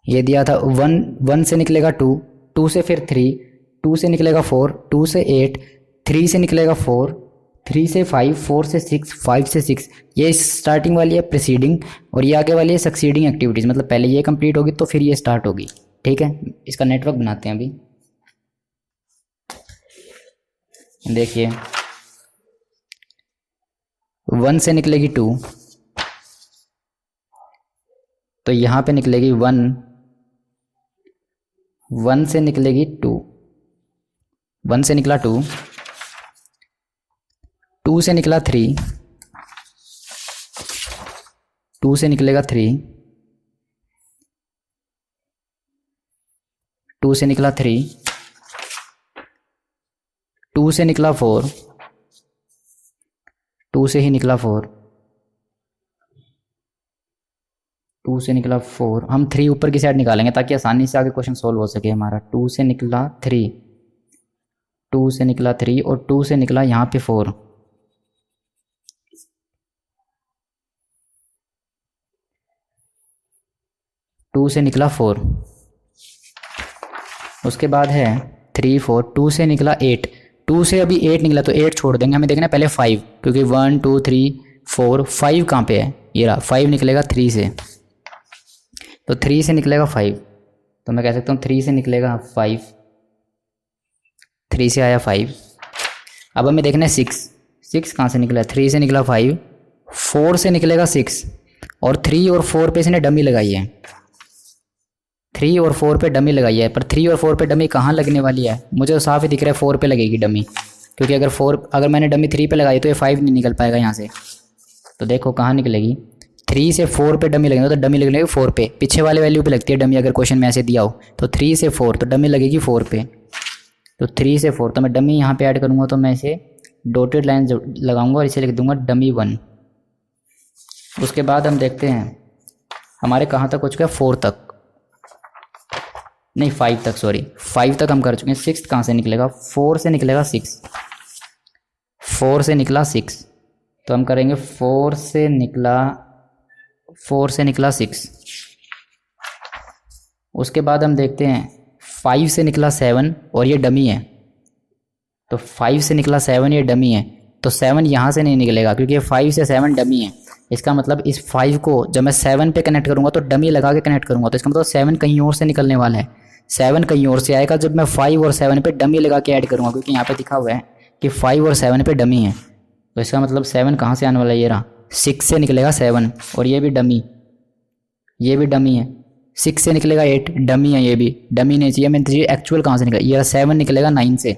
[SPEAKER 1] ये दिया था 1 से निकलेगा 2 से फिर 3, 2 से निकलेगा 4, 2 से 8, 3 से निकलेगा 4, 3 से 5, 4 से 6, 5 से 6। ये स्टार्टिंग वाली है प्रीसीडिंग, और ये आगे वाली है सक्सीडिंग एक्टिविटीज़, मतलब पहले ये कंप्लीट होगी तो फिर ये स्टार्ट होगी, ठीक है। इसका नेटवर्क बनाते हैं अभी। देखिए 1 से निकलेगी 2, तो यहाँ पे निकलेगी 1 से निकलेगी 2, 1 से निकला 2, 2 से निकला 3, 2 से निकलेगा 3, 2 से निकला 3, 2 से निकला 4, 2 से ही निकला 4, 2 से निकला 4। हम 3 ऊपर की साइड निकालेंगे ताकि आसानी से आगे क्वेश्चन सोल्व हो सके हमारा। 2 से निकला 3, 2 से निकला 3, और 2 से निकला यहाँ पे 4, 2 से निकला 4। उसके बाद है 3, 4, 2 से निकला 8, 2 से अभी 8 निकला तो 8 छोड़ देंगे, हमें देखना है पहले 5, क्योंकि 1 2 3 4 5 कहाँ पे है, ये रहा 5 निकलेगा 3 से, तो 3 से निकलेगा 5, तो मैं कह सकता हूँ 3 से निकलेगा 5, 3 से आया 5। अब हमें देखना है 6 कहाँ से निकला, 3 से निकला 5, 4 से निकलेगा 6, और 3 और 4 पे इसने डमी लगाई है, 3 और 4 पे डमी लगाई है, पर 3 और 4 पे डमी कहाँ लगने वाली है, मुझे तो साफ ही दिख रहा है 4 पे लगेगी डमी, क्योंकि अगर मैंने डमी 3 पे लगाई तो ये 5 नहीं निकल पाएगा यहाँ से। तो देखो कहाँ निकलेगी, 3 से 4 पे डमी लगेगी, तो डमी लगेगी 4 पे, पीछे वाले वैल्यू पे लगती है डमी अगर क्वेश्चन में ऐसे दिया हो, तो 3 से 4 तो डमी लगेगी 4 पे, तो 3 से 4, तो मैं डमी यहाँ पे ऐड करूँगा, तो मैं इसे डॉटेड लाइन लगाऊंगा और इसे लिख दूंगा डमी 1। उसके बाद हम देखते हैं हमारे कहाँ तक हो चुका है, 4 तक नहीं 5 तक, सॉरी 5 तक हम कर चुके हैं। 6 कहाँ से निकलेगा, 4 से निकलेगा 6, 4 से निकला 6, तो हम करेंगे 4 से निकला 6। उसके बाद हम देखते हैं 5 से निकला 7, और ये डमी है, तो 5 से निकला 7, ये डमी है, तो 7 यहाँ से नहीं निकलेगा क्योंकि 5 से 7 डमी है। इसका मतलब इस 5 को जब मैं 7 पे कनेक्ट करूँगा तो डमी लगा के कनेक्ट करूँगा, तो इसका मतलब 7 कहीं और से निकलने वाला है, 7 कहीं और से आएगा जब मैं 5 और 7 पे डमी लगा के ऐड करूँगा, क्योंकि यहाँ पे दिखा हुआ है कि 5 और 7 पे डमी है। तो इसका मतलब 7 कहाँ से आने वाला है, ये रहा 6 से निकलेगा 7, और ये भी डमी, ये भी डमी है। 6 से निकलेगा 8, डमी है, ये भी डमी नहीं चाहिए, मैंने चाहिए एक्चुअल कहाँ से निकलेगा, ये 7 निकलेगा 9 से,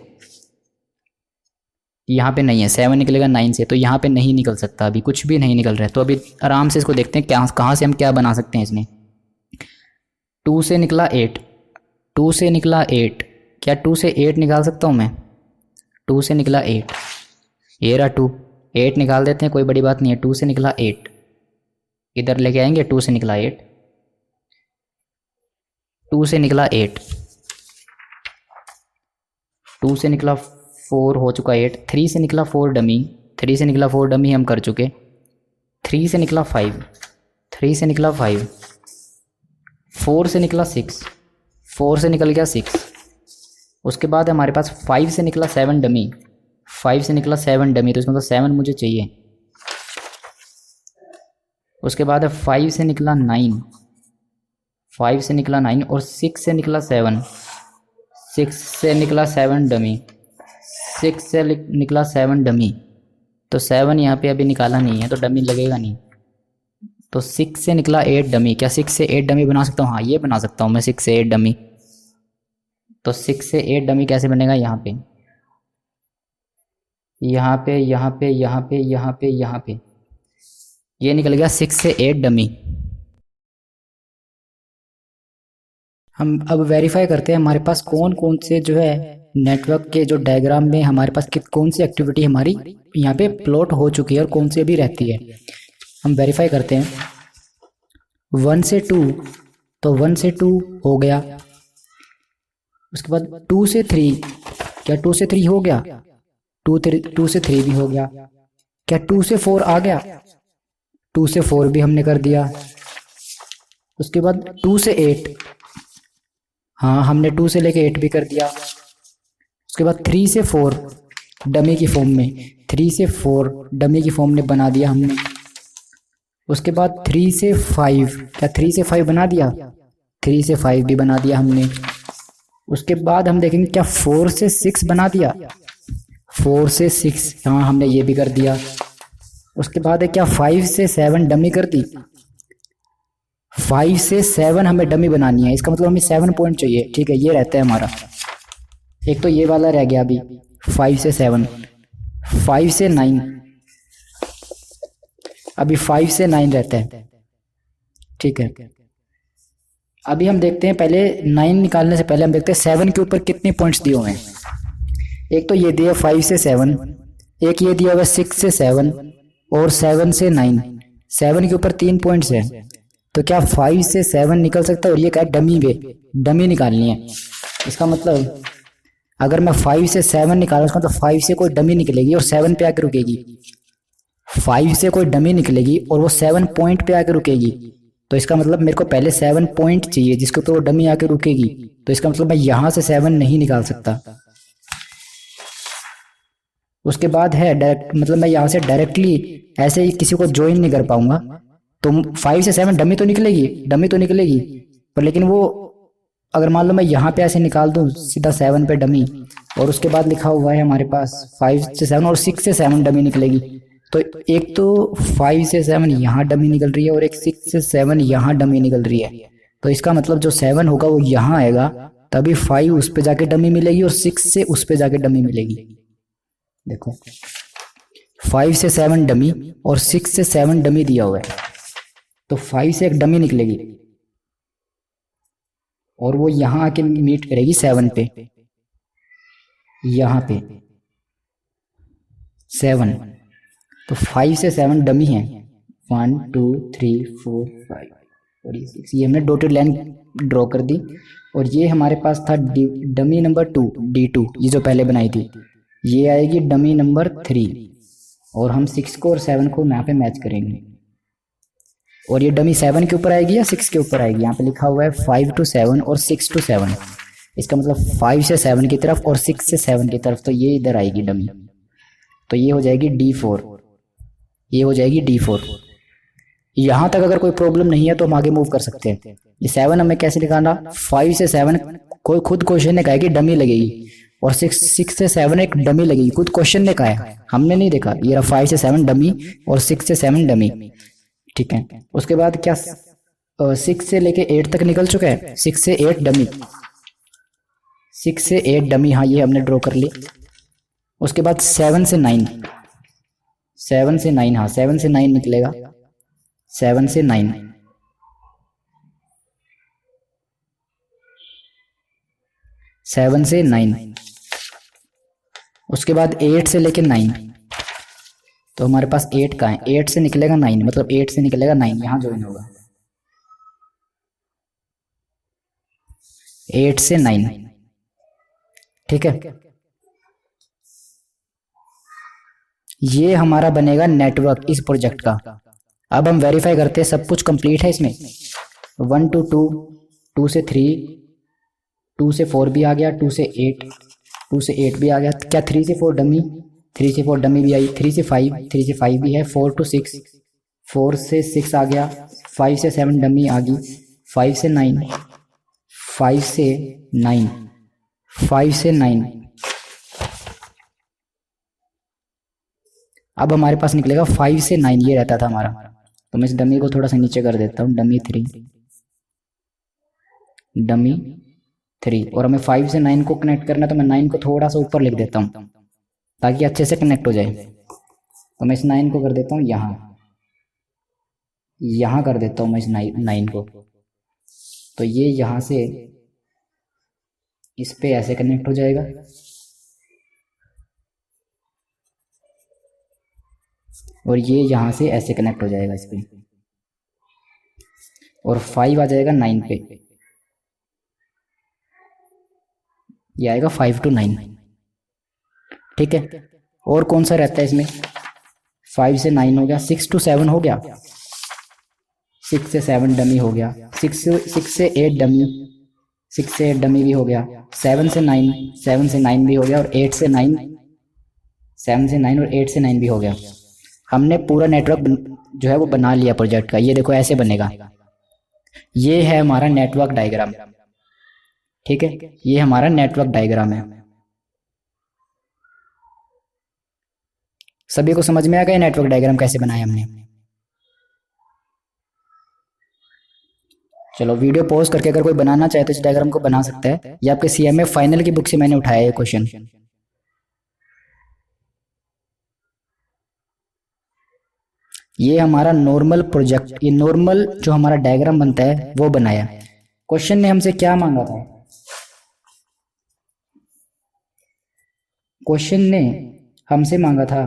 [SPEAKER 1] यहाँ पे नहीं है, 7 निकलेगा 9 से, तो यहाँ पे नहीं निकल सकता, अभी कुछ भी नहीं निकल रहा है। तो अभी आराम से इसको देखते हैं क्या कहाँ से हम क्या बना सकते हैं इसमें। 2 से निकला 8, 2 से निकला 8, क्या 2 से 8 निकाल सकता हूँ मैं? 2 से निकला 8, ये रहा 2, 8 निकाल देते हैं, कोई बड़ी बात नहीं है। 2 से निकला 8, इधर लेके आएंगे, 2 से निकला 8, 2 से निकला 8, 2 से निकला 4 हो चुका 8, 3 से निकला 4 डमी, 3 से निकला 4 डमी हम कर चुके, 3 से निकला 5, 3 से निकला 5, 4 से निकला 6, 4 से निकल गया 6। उसके बाद हमारे पास 5 से निकला 7 डमी, 5 से निकला 7 डमी, तो इसका मतलब 7 मुझे चाहिए। उसके बाद है 5 से निकला 9, 5 से निकला 9, और 6 से निकला 7, 6 से निकला 7 डमी, 6 से निकला 7 डमी, तो 7 यहाँ पे अभी निकाला नहीं है तो डमी लगेगा नहीं। तो 6 से निकला 8 डमी, क्या 6 से 8 डमी बना सकता हूँ? हाँ, ये बना सकता हूँ मैं 6 से 8 डमी। तो 6 से 8 डमी कैसे बनेगा? यहाँ पे, यहाँ पे, यहाँ पे, यहाँ पे, यहाँ पे, यहाँ पे, ये निकल गया 6 से 8 डमी। हम अब वेरीफाई करते हैं हमारे पास कौन कौन से जो है नेटवर्क के जो डायग्राम में हमारे पास कौन सी एक्टिविटी हमारी यहाँ पे प्लॉट हो चुकी है और कौन सी अभी रहती है। हम वेरीफाई करते हैं 1 से 2, तो 1 से 2 हो गया। उसके बाद 2 से 3, क्या 2 से 3 हो गया? 2 से 3 भी हो गया। क्या 2 से 4 आ गया? 2 से 4 भी हमने कर दिया। उसके बाद 2 से 8, हाँ हमने 2 से लेके 8 भी कर दिया। उसके बाद 3 से 4 डमी की फॉर्म में, 3 से 4 डमी की फॉर्म में बना दिया हमने। उसके बाद 3 से 5, क्या 3 से 5 बना दिया? 3 से 5 भी बना दिया हमने। उसके बाद हम देखेंगे क्या 4 से 6 बना दिया? 4 से 6, हाँ हमने ये भी कर दिया। उसके बाद है क्या 5 से 7 डमी कर दी? 5 से 7 हमें डमी बनानी है, इसका मतलब हमें 7 पॉइंट चाहिए। ठीक है, ये रहता है हमारा। एक तो ये वाला रह गया अभी 5 से 7, 5 से 9, अभी 5 से 9 रहता है। ठीक है, अभी हम देखते हैं, पहले 9 निकालने से पहले हम देखते हैं 7 के ऊपर कितने पॉइंट्स दिए हुए हैं। एक तो ये दिया 5 से 7, एक ये दिया हुआ 6 से 7 और 7 से 9। 7 के ऊपर 3 पॉइंट्स हैं, तो क्या 5 से 7 निकल सकता है? और ये क्या डमी पे डमी निकालनी है। इसका मतलब अगर मैं 5 से 7 निकालूं, उसका मतलब 5 से कोई डमी निकलेगी और 7 पे आके रुकेगी। 5 से कोई डमी निकलेगी और वो 7 पॉइंट पे आके रुकेगी, तो इसका मतलब मेरे को पहले 7 पॉइंट चाहिए जिसके ऊपर वो डमी आके रुकेगी। तो इसका मतलब मैं यहां से 7 नहीं निकाल सकता। उसके बाद है डायरेक्ट, मतलब मैं यहाँ से डायरेक्टली ऐसे ही किसी को ज्वाइन नहीं कर पाऊंगा। तो 5 से 7 डमी तो निकलेगी, डमी तो निकलेगी, पर लेकिन वो अगर मान लो मैं यहाँ पे ऐसे निकाल दूं सीधा 7 पे डमी, और उसके बाद लिखा हुआ है हमारे पास 5 से 7 और 6 से 7 डमी निकलेगी, तो एक तो 5 से 7 यहाँ डमी निकल रही है और एक 6 से 7 यहाँ डमी निकल रही है। तो इसका मतलब जो 7 होगा वो यहाँ आएगा, तभी 5 उस पे जाके डमी मिलेगी और 6 से उस पे जाके डमी मिलेगी। देखो 5 से 7 डमी और 6 से 7 डमी दिया हुआ है, तो 5 से एक डमी निकलेगी और वो यहां आके मीट करेगी 7 पे, यहां पे 7। तो 5 से 7 डमी है, 1 2 3 4 5 और ये 6, ये हमने डॉटेड लाइन ड्रॉ कर दी। और ये हमारे पास था डमी नंबर 2 D2, ये जो पहले बनाई थी, ये आएगी डमी नंबर 3, और हम 6 को और 7 को यहाँ पे मैच करेंगे। और ये डमी 7 के ऊपर आएगी या 6 के ऊपर आएगी? यहाँ पे लिखा हुआ है 5 to 7 और 6 to 7, इसका मतलब 5 से 7 की तरफ और 6 से 7 की तरफ, तो ये इधर आएगी डमी, तो ये हो जाएगी D4, ये हो जाएगी D4। यहाँ तक अगर कोई प्रॉब्लम नहीं है तो हम आगे मूव कर सकते हैं। ये 7 हमें कैसे निकालना? 5 से 7 कोई खुद क्वेश्चन ने कहा कि डमी लगेगी, और सिक्स से सेवन एक डमी लगेगी, खुद क्वेश्चन ने कहा है, हमने नहीं देखा। ये रहा 5 से 7 डमी और 6 से 7 डमी, ठीक है। उसके बाद क्या 6 से लेके 8 तक निकल चुका है, 6 से 8 डमी, 6 से 8 डमी, हाँ ये हमने ड्रॉ कर ली। उसके बाद 7 से 9, 7 से 9, हाँ 7 से 9 निकलेगा, 7 से 9, 7 से 9। उसके बाद 8 से लेके 9, तो हमारे पास 8 कहाँ है, 8 से निकलेगा 9, मतलब 8 से निकलेगा 9, यहां ज्वाइन होगा 8 से 9, ठीक है। ये हमारा बनेगा नेटवर्क इस प्रोजेक्ट का। अब हम वेरीफाई करते हैं सब कुछ कंप्लीट है इसमें। 1 to 2, 2 से 3, 2 से 4 भी आ गया, 2 से 8, 2 से 8 भी आ गया। क्या 3 से 4 डमी, 3 से 4 डमी भी आई। 3 से 5, 3 से 5 भी है। 4 to 6, 4 से 6 आ गया। 5 से 7 डमी आ गई। 5 से 9, 5 से 9, 5 से 9। अब हमारे पास निकलेगा 5 से 9, ये रहता था हमारा। तो मैं इस डमी को थोड़ा सा नीचे कर देता हूँ, डमी 3, डमी 3। और हमें 5 से 9 को कनेक्ट करना है, तो मैं 9 को थोड़ा सा ऊपर लिख देता हूँ ताकि अच्छे से कनेक्ट हो जाए। तो मैं इस 9 को कर देता हूँ यहाँ कर देता हूँ मैं इस 9 को। तो ये यहाँ से इस पे ऐसे कनेक्ट हो जाएगा, और ये यहाँ से ऐसे कनेक्ट हो जाएगा इस पे, और 5 आ जाएगा 9 पे, ये आएगा 5 to 9, ठीक है। और कौन सा रहता है इसमें, 5 से 9 हो गया, 6 to 7 हो गया, 6 से 7 डमी हो गया, 6 से 8 डमी, 6 से 8 डमी भी हो गया, 7 से 9, 7 से 9 भी हो गया, और 8 से 9, 7 से 9 और 8 से 9 भी हो गया। हमने पूरा नेटवर्क जो है वो बना लिया प्रोजेक्ट का। ये देखो ऐसे बनेगा, ये है हमारा नेटवर्क डायग्राम, ठीक है। ये हमारा नेटवर्क डायग्राम है। सभी को समझ में आ गया नेटवर्क डायग्राम कैसे बनाया हमने। चलो वीडियो पॉज करके अगर कोई बनाना चाहे तो इस डायग्राम को बना सकता है। ये आपके सीएमए फाइनल की बुक से मैंने उठाया है क्वेश्चन। ये हमारा नॉर्मल प्रोजेक्ट, ये नॉर्मल जो हमारा डायग्राम बनता है वो बनाया। क्वेश्चन ने हमसे क्या मांगा था, क्वेश्चन ने हमसे मांगा था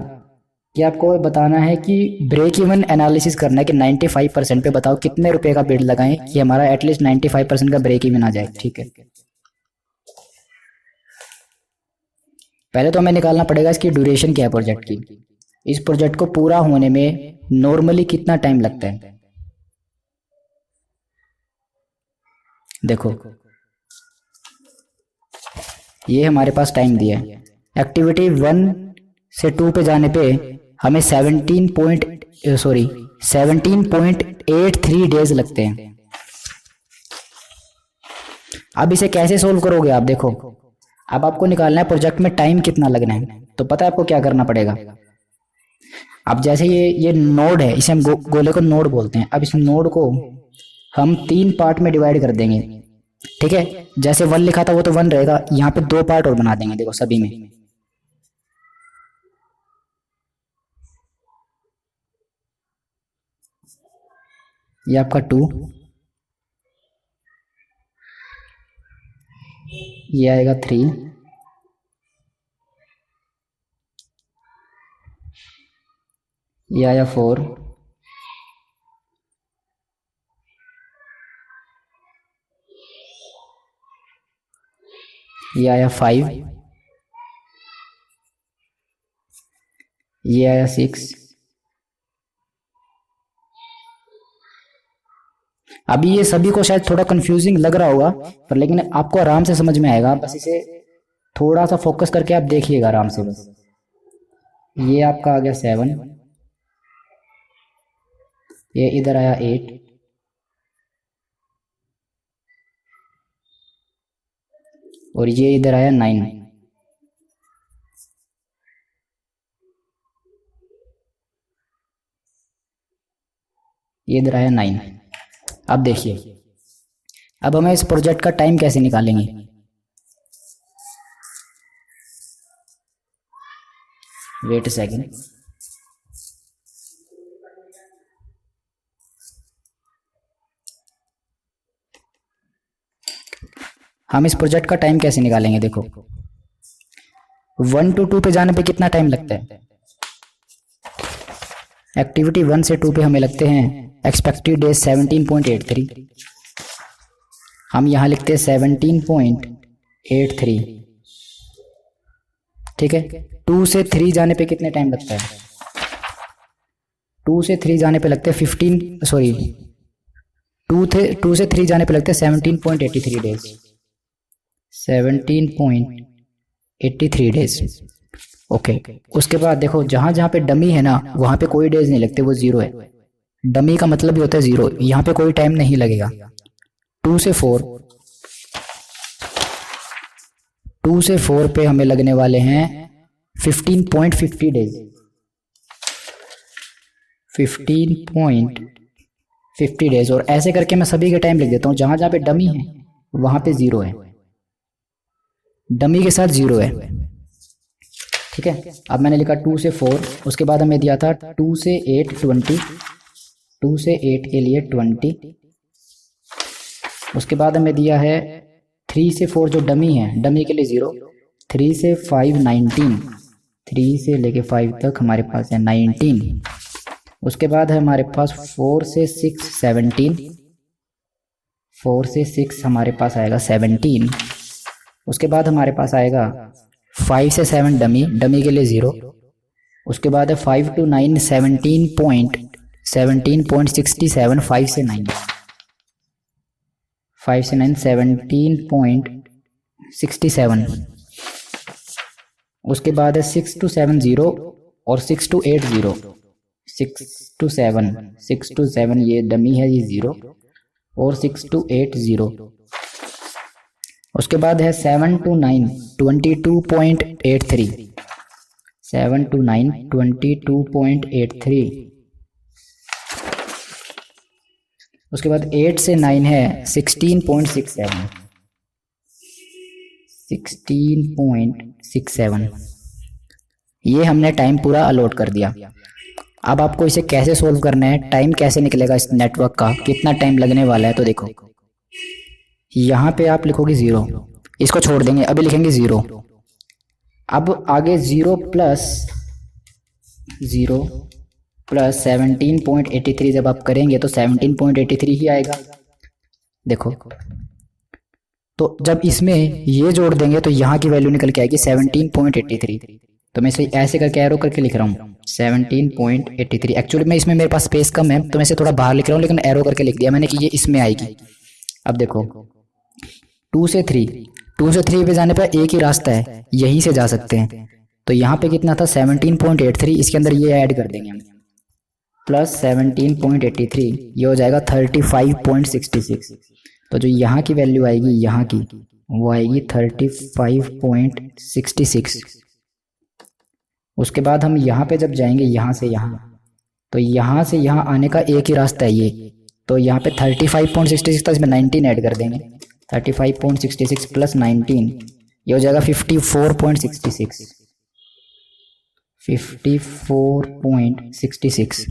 [SPEAKER 1] कि आपको बताना है कि ब्रेक इवन एनालिसिस करना है कि 95% पे बताओ कितने रुपए का बिड लगाएं कि हमारा एटलीस्ट 95% का ब्रेक इवन आ जाए, ठीक है। पहले तो हमें निकालना पड़ेगा इसकी ड्यूरेशन क्या है प्रोजेक्ट की, इस प्रोजेक्ट को पूरा होने में नॉर्मली कितना टाइम लगता है। देखो ये हमारे पास टाइम दिया है। एक्टिविटी 1 से 2 पे जाने पे हमें 17.83 डेज लगते हैं। अब इसे कैसे सोल्व करोगे आप, देखो अब आपको निकालना है प्रोजेक्ट में टाइम कितना लगना है। तो पता है आपको क्या करना पड़ेगा। अब जैसे ये नोड है, इसे हम गोले को नोड बोलते हैं। अब इस नोड को हम 3 पार्ट में डिवाइड कर देंगे, ठीक है। जैसे 1 लिखा था वो तो 1 रहेगा, यहाँ पे 2 पार्ट और बना देंगे। देखो सभी में ये आपका 2, ये आएगा 3, ये आया 4, ये आया 5, ये आया 6। अभी ये सभी को शायद थोड़ा कंफ्यूजिंग लग रहा होगा, पर लेकिन आपको आराम से समझ में आएगा। बस इसे थोड़ा सा फोकस करके आप देखिएगा आराम से। बस ये आपका आ गया 7, ये इधर आया 8, और ये इधर आया 9। ये इधर आया 9। अब देखिए, अब हमें इस प्रोजेक्ट का टाइम कैसे निकालेंगे। वेट अ सेकेंड, हम इस प्रोजेक्ट का टाइम कैसे निकालेंगे। देखो 1 to 2 पे जाने पे कितना टाइम लगता है। एक्टिविटी 1 से 2 पे हमें लगते हैं एक्सपेक्टेड डेज 17.83। हम यहाँ लिखते हैं 17.83, ठीक है। 2 से 3 जाने पे कितने टाइम लगता है। 2 से 3 जाने पे लगते हैं 2 से 3 जाने पे लगते हैं 17.83 डेज, 17.83 डेज। ओके, उसके बाद देखो जहां जहां पे डमी है ना वहां पे कोई डेज नहीं लगते, वो 0 है। डमी का मतलब भी होता है 0, यहाँ पे कोई टाइम नहीं लगेगा। 2 से 4 पे हमें लगने वाले हैं 15.50 डेज, 15.50 डेज। और ऐसे करके मैं सभी के टाइम लिख देता हूँ, जहां जहां पे डमी है वहां पे 0 है, डमी के साथ 0 है, ठीक है। अब मैंने लिखा 2 से 4, उसके बाद हमें दिया था 2 से 8 20, 2 से 8 के लिए 20। उसके बाद हमें दिया है 3 से 4 जो डमी है, डमी के लिए 0। 3 से 5 19, 3 से लेके 5 तक हमारे पास है 19। उसके बाद है हमारे पास 4 से 6 17, 4 से 6 हमारे पास आएगा 17। उसके बाद हमारे पास आएगा 5 से 7 डमी, डमी के लिए 0। उसके बाद है 5 to 9 17.67, 5 से 9, 5 से 9 17.67। उसके बाद है 6 to 7 0 और 6 to 8 0, 6 to 7 ये डमी है, ये 0 और 6 to 8 0। उसके बाद है 7 to 9 22.83, 7 to 9 22.83। उसके बाद 8 से 9 है 16.67, 16.67। ये हमने टाइम पूरा अलॉट कर दिया। अब आपको इसे कैसे सोल्व करना है, टाइम कैसे निकलेगा इस नेटवर्क का, कितना टाइम लगने वाला है। तो देखो यहाँ पे आप लिखोगे 0, इसको छोड़ देंगे, अभी लिखेंगे 0। अब आगे 0 प्लस 17.83 जब आप करेंगे तो 17.83 ही आएगा। देखो तो जब इसमें ये जोड़ देंगे तो यहाँ की वैल्यू निकल के आएगी 17.83। तो मैं इसे ऐसे करके एरो करके लिख रहा हूँ 17.83। एक्चुअली मैं इसमें मेरे पास स्पेस कम है तो मैं इसे थोड़ा बाहर लिख रहा हूँ, लेकिन एरो करके लिख दिया मैंने कि ये इसमें आएगी। अब देखो 2 से 3 पे जाने पर एक ही रास्ता है, यहीं से जा सकते हैं। तो यहाँ पे कितना था 17.83, इसके अंदर ये ऐड कर देंगे हम, प्लस 17.83, ये हो जाएगा 35.66। तो जो यहाँ की वैल्यू आएगी यहाँ की, वो आएगी 35.66। उसके बाद हम यहाँ पे जब जाएंगे यहाँ से यहाँ, तो यहाँ से यहाँ आने का एक ही रास्ता है ये। तो यहाँ पे 35.66 था, इसमें 19 ऐड कर देंगे, 35.66 प्लस 19, ये हो जाएगा 54.66, 54.66।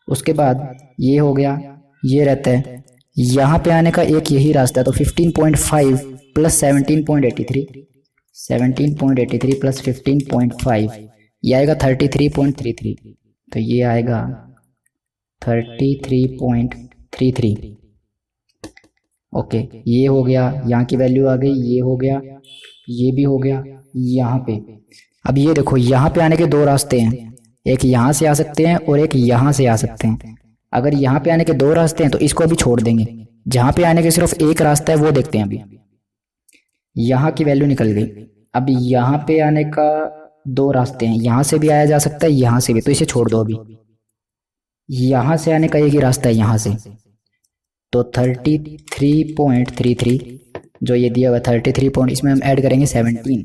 [SPEAKER 1] उसके बाद ये हो गया, ये रहता है, यहाँ पे आने का एक यही रास्ता है। तो 15.5 प्लस 17.83, 17.83 प्लस 15.5, ये आएगा 33.33। तो ये आएगा 33.33। ओके, ये हो गया, यहाँ की वैल्यू आ गई, ये हो गया, ये भी हो गया यहाँ पे। अब ये देखो यहाँ पे आने के दो रास्ते हैं, एक यहाँ से आ सकते हैं और एक यहाँ से आ सकते हैं। अगर यहाँ पे आने के दो रास्ते हैं तो इसको अभी छोड़ देंगे, जहाँ पे आने के सिर्फ एक रास्ता है वो देखते हैं। अभी यहाँ की वैल्यू निकल गई। अब यहाँ पे आने का दो रास्ते हैं, यहाँ से भी आया जा सकता है, यहाँ से भी, तो इसे छोड़ दो। अभी यहाँ से आने का एक ही रास्ता है, यहाँ से। तो 33.33 जो ये दिया हुआ 33 पॉइंट, इसमें हम ऐड करेंगे 17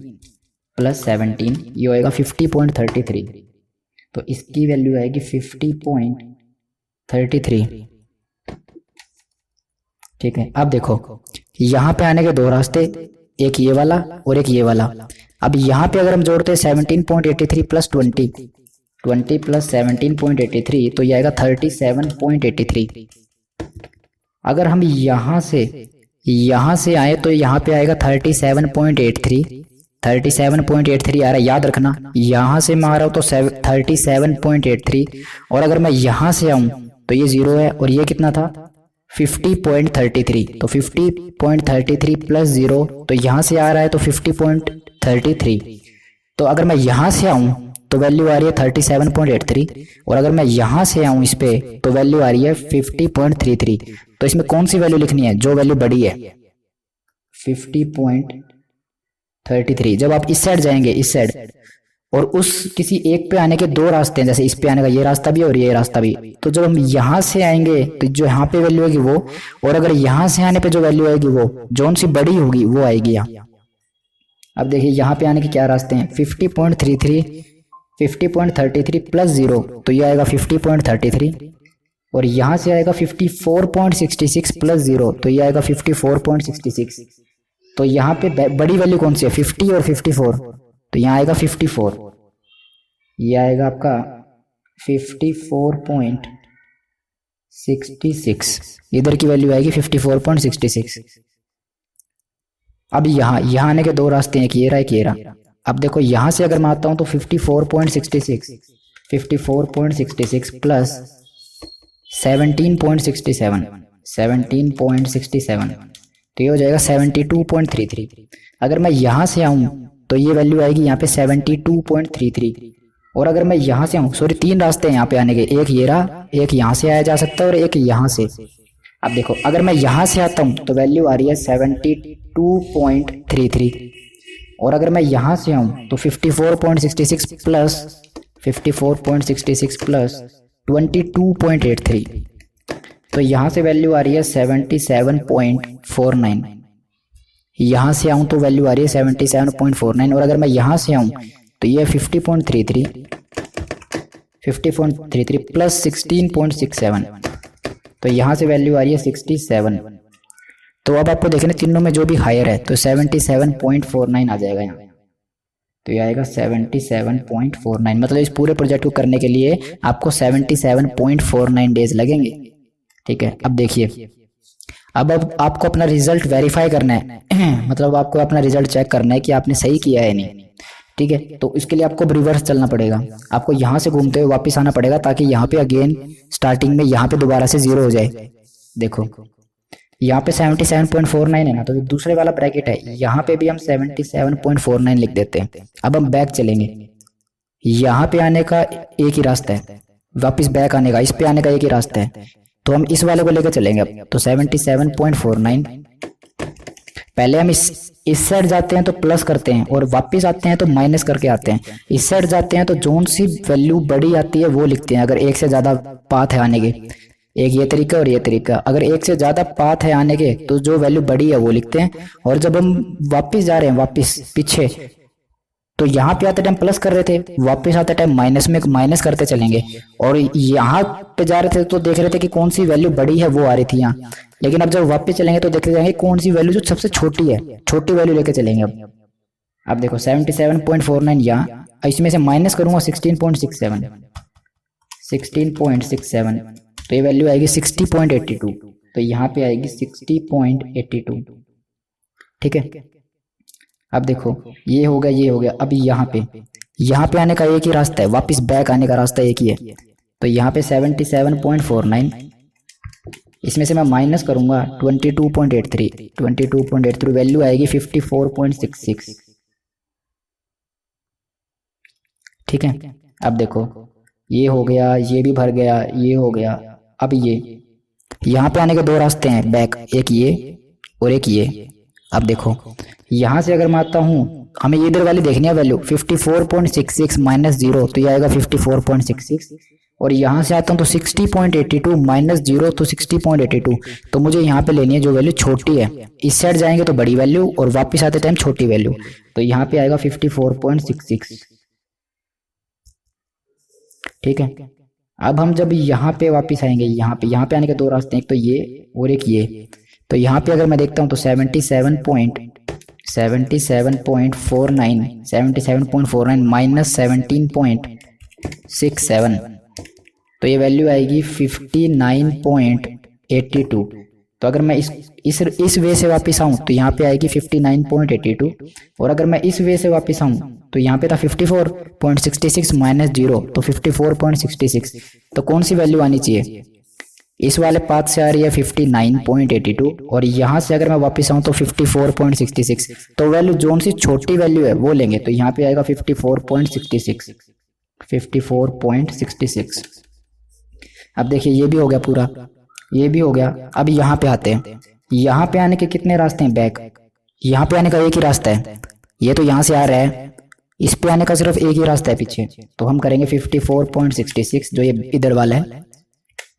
[SPEAKER 1] प्लस 17, ये होएगा 50.33। तो इसकी वैल्यू आएगी 50.33। ठीक है, अब देखो यहाँ पे आने के दो रास्ते, एक ये वाला और एक ये वाला। अब यहाँ पे अगर हम जोड़ते हैं 17.83 प्लस 20 प्लस 17.83 तो ये आएगा 37.83। अगर हम यहाँ से आए तो यहाँ पे आएगा 37.83 आ रहा है, याद रखना। यहाँ से मैं आ रहा हूँ तो 37.83, और अगर मैं यहाँ से आऊँ तो ये 0 है, और ये कितना था 50.33। तो 50.33 प्लस 0 तो यहाँ से आ रहा है तो 50.33। तो अगर मैं यहाँ से आऊँ तो वैल्यू आ रही है 37.83, और अगर मैं यहाँ से आऊँ इस पे तो वैल्यू आ रही है 50.33। तो इसमें कौन सी वैल्यू लिखनी है, जो वैल्यू बड़ी है 50.33। जब आप इस साइड जाएंगे, इस साइड, और उस किसी एक पे आने के दो रास्ते हैं, जैसे इस पे आने का ये रास्ता भी और ये रास्ता भी, तो जब हम यहाँ से आएंगे तो जो यहाँ पे वैल्यू होगी वो, और अगर यहाँ से आने पे जो वैल्यू आएगी वो जोन सी बड़ी होगी वो आएगी यहाँ। अब देखिए यहाँ पे आने के क्या रास्ते हैं, 50.33 प्लस 0 तो ये आएगा 50.33, और यहाँ से आएगा 54.66 प्लस 0 तो ये आएगा 54.66। तो यहाँ पे बड़ी वैल्यू कौन सी है, 50 और 54, तो यहाँ आएगा 54, ये आएगा आपका 54.66, इधर की वैल्यू आएगी 54.66। अब यहाँ आने के दो रास्ते हैं, एक ये रहा एक ये रहा। अब देखो यहाँ से अगर मैं आता हूँ तो 54.66 प्लस 17.67 तो ये हो जाएगा 72.33। अगर मैं यहाँ से आऊँ तो ये वैल्यू आएगी यहाँ पे 72.33, और अगर मैं यहाँ से आऊँ, सॉरी तीन रास्ते हैं यहाँ पे आने के, एक ये रहा, एक यहाँ से आया जा सकता है और एक यहाँ से। अब देखो अगर मैं यहाँ से आता हूँ तो वैल्यू आ रही है 72.33, और अगर मैं यहाँ से आऊँ तो 54.66 प्लस 22.83, तो यहाँ से वैल्यू आ रही है 77.49। यहाँ से आऊँ तो वैल्यू आ रही है 77.49, और अगर मैं यहाँ से आऊँ तो ये 50.33 प्लस 16.67, तो यहाँ से वैल्यू आ रही है 67। तो अब आपको देखना तीनों में जो भी हायर है तो 77.49 आ जाएगा यहाँ, तो ये आएगा 77.49। मतलब इस पूरे प्रोजेक्ट को करने के लिए आपको 77.49 डेज लगेंगे। ठीक है, अब देखिए, अब आपको अपना रिजल्ट वेरीफाई करना है मतलब आपको अपना रिजल्ट चेक करना है कि आपने सही किया है नहीं। ठीक है, तो इसके लिए आपको रिवर्स चलना पड़ेगा, आपको यहाँ से घूमते हुए वापस आना पड़ेगा ताकि यहाँ पे अगेन स्टार्टिंग में यहाँ पे दोबारा से 0 हो जाए। देखो यहाँ पे 77.49 है ना, तो दूसरे वाला ब्रैकेट है, यहाँ पे भी हम 77.49 लिख देते हैं। अब हम बैक चलेंगे, यहाँ पे आने का एक ही रास्ता है, वापस बैक आने का, इस पे आने का एक ही रास्ता है, तो हम इस वाले को लेकर चलेंगे। अब तो 77.49, पहले हम इस साइड जाते हैं तो प्लस करते हैं, और वापस आते हैं तो माइनस करके आते हैं। इस साइड जाते हैं तो जोन सी वैल्यू बड़ी आती है वो लिखते हैं, अगर एक से ज्यादा पाथ है आने के, एक ये तरीका और ये तरीका। अगर एक से ज्यादा पाथ है आने के तो जो वैल्यू बड़ी है वो लिखते हैं, और जब हम वापस जा रहे हैं वापस पीछे, तो यहाँ पे आते टाइम प्लस कर रहे थे, वापस आते टाइम माइनस में माइनस करते चलेंगे, और यहाँ पे जा रहे थे तो देख रहे थे कि कौन सी वैल्यू बड़ी है वो आ रही थी यहाँ, लेकिन अब जब वापस चलेंगे तो देखते जाएंगे कौन सी वैल्यू जो सबसे छोटी है, छोटी वैल्यू लेके चलेंगे। अब देखो 77.49 यहाँ, इसमें से माइनस करूंगा 16.67, तो ये वैल्यू आएगी 60.82, तो यहाँ पे आएगी 60.82। ठीक है, अब देखो ये हो गया, ये हो गया। अब यहाँ पे आने का एक ही रास्ता है, वापस बैक आने का रास्ता एक ही है, तो यहाँ पे 77.49, इसमें से मैं माइनस करूंगा 22.83, वैल्यू आएगी 54.66। ठीक है, अब देखो ये हो गया, ये भी भर गया, ये हो गया। अब ये यहाँ पे आने के दो रास्ते हैं बैक, एक ये और एक ये। अब देखो यहाँ से अगर मैं आता हूँ, हमें इधर वाली देखनी है वैल्यू 54.66 माइनस 0, तो ये आएगा 54.66, और यहाँ से आता हूँ तो 60.82 माइनस 0 तो 60.82, तो मुझे यहाँ पे लेनी है जो वैल्यू छोटी है। इस साइड जाएंगे तो बड़ी वैल्यू और वापस आते टाइम छोटी वैल्यू, तो यहाँ पे आएगा 54.66। ठीक है। अब हम जब यहाँ पे वापस आएंगे, यहाँ पे आने के दो रास्ते हैं, एक तो ये और एक ये। तो यहाँ पे अगर मैं देखता हूँ तो 77.49 माइनस 17.67, तो ये वैल्यू आएगी 59.82। तो अगर मैं इस वे से वापस आऊँ तो यहाँ पे आएगी 59.82, और अगर मैं इस वे से वापस आऊँ तो यहाँ पे था 54.66 माइनस 0, तो 54.66। तो कौन सी वैल्यू आनी चाहिए? इस वाले पाथ से आ रही है 59.82, और यहाँ से अगर मैं वापस आऊँ तो 54.66। तो वैल्यू जोन सी छोटी वैल्यू है वो लेंगे, तो यहाँ पे आएगा 54.66। अब देखिए ये भी हो गया पूरा, ये भी हो गया। अब यहाँ पे आते हैं, यहाँ पे आने के कितने रास्ते हैं? बैक। यहाँ पे आने का एक ही रास्ता है, ये तो यहाँ से आ रहा है, इस पे आने का सिर्फ एक ही रास्ता है पीछे। तो हम करेंगे 54.66 जो ये इधर वाला है,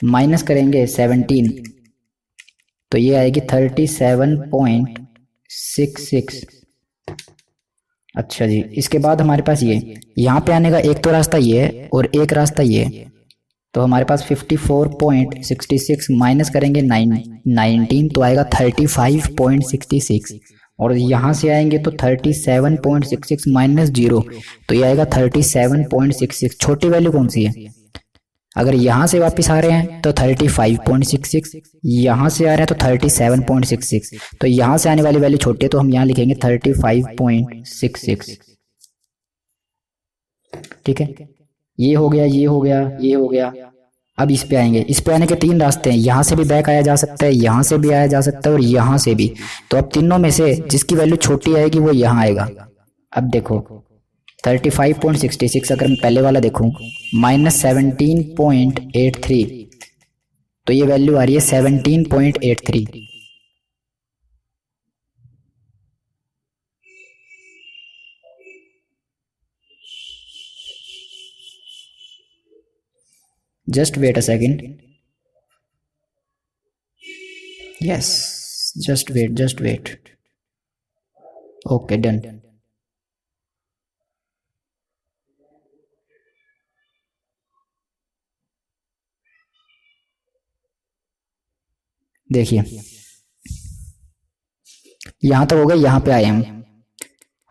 [SPEAKER 1] माइनस करेंगे 17, तो ये आएगी 37.66। अच्छा जी, इसके बाद हमारे पास ये यहाँ पे आने का एक तो रास्ता ये है और एक रास्ता ये है, तो हमारे पास 54.66 माइनस करेंगे 19, तो आएगा 35.66, और यहाँ से आएंगे तो 37.66 माइनस 0, तो ये आएगा 37.66। छोटी वैल्यू कौन सी है? अगर यहाँ से वापस आ रहे हैं तो 35.66, यहाँ से आ रहे हैं तो 37.66, तो यहाँ से आने वाली वैल्यू छोटी है, तो हम यहाँ लिखेंगे 35.66। ठीक है, ये हो गया, ये हो गया, ये हो गया। अब इस पे आएंगे, इस पे आने के तीन रास्ते हैं, यहाँ से भी बैक आया जा सकता है, यहाँ से भी आया जा सकता है, और यहाँ से भी। तो अब तीनों में से जिसकी वैल्यू छोटी आएगी वो यहाँ आएगा। अब देखो 35.66, अगर मैं पहले वाला देखूं माइनस 17.83, तो ये वैल्यू आ रही है 17.83। Just wait a second. Yes, just wait. Okay, done. देखिए यहां तक हो गया, यहां पे आए हम।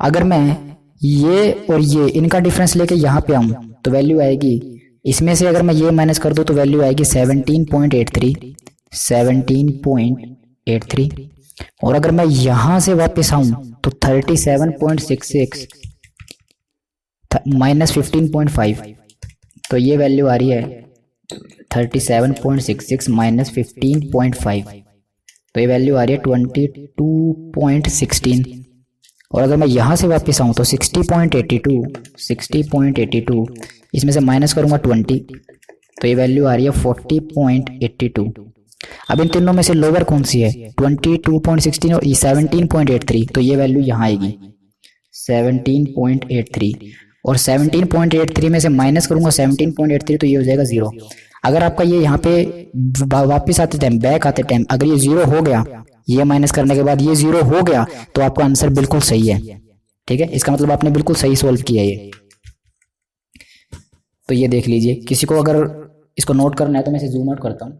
[SPEAKER 1] अगर मैं ये और ये इनका डिफरेंस लेके यहां पे आऊं तो वैल्यू आएगी, इसमें से अगर मैं ये माइनस कर दूं तो वैल्यू आएगी 17.83, और अगर मैं यहां से वापस आऊं तो 37.66 माइनस 15.5, तो ये वैल्यू आ रही है 37.66 माइनस 15.5, तो ये वैल्यू आ रही है 22.16। और अगर मैं यहाँ से वापस आऊँ तो 60.82, इसमें से माइनस करूँगा 20, तो ये वैल्यू आ रही है 40.82। अब इन तीनों में से लोअर कौन सी है? 22.16 और 17.83, तो ये वैल्यू यहाँ आएगी 17.83, और 17.83 में से माइनस करूँगा 17.83, तो ये हो जाएगा 0। अगर आपका ये यहाँ पे वापस आते टाइम, बैक आते टाइम अगर ये 0 हो गया, ये माइनस करने के बाद ये 0 हो गया, तो आपका आंसर बिल्कुल सही है। ठीक है, इसका मतलब आपने बिल्कुल सही सोल्व किया ये। तो ये देख लीजिए, किसी को अगर इसको नोट करना है तो मैं इसे जूम आउट करता हूँ,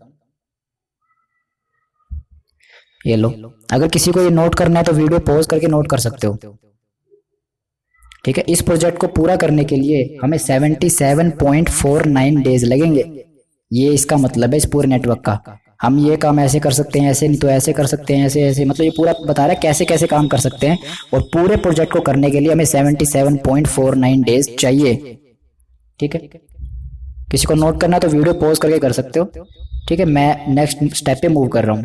[SPEAKER 1] ये लो। अगर किसी को ये नोट करना है तो वीडियो पॉज करके नोट कर सकते हो। ठीक है, इस प्रोजेक्ट को पूरा करने के लिए हमें 77.49 डेज लगेंगे। ये इसका मतलब है इस पूरे नेटवर्क का। हम ये काम ऐसे कर सकते हैं, ऐसे नहीं तो ऐसे कर सकते हैं, ऐसे ऐसे, मतलब ये पूरा बता रहा है कैसे कैसे काम कर सकते हैं। और पूरे प्रोजेक्ट को करने के लिए हमें 77.49 डेज चाहिए। ठीक है, किसी को नोट करना तो वीडियो पॉज करके कर सकते हो। ठीक है, मैं नेक्स्ट स्टेप पे मूव कर रहा हूं।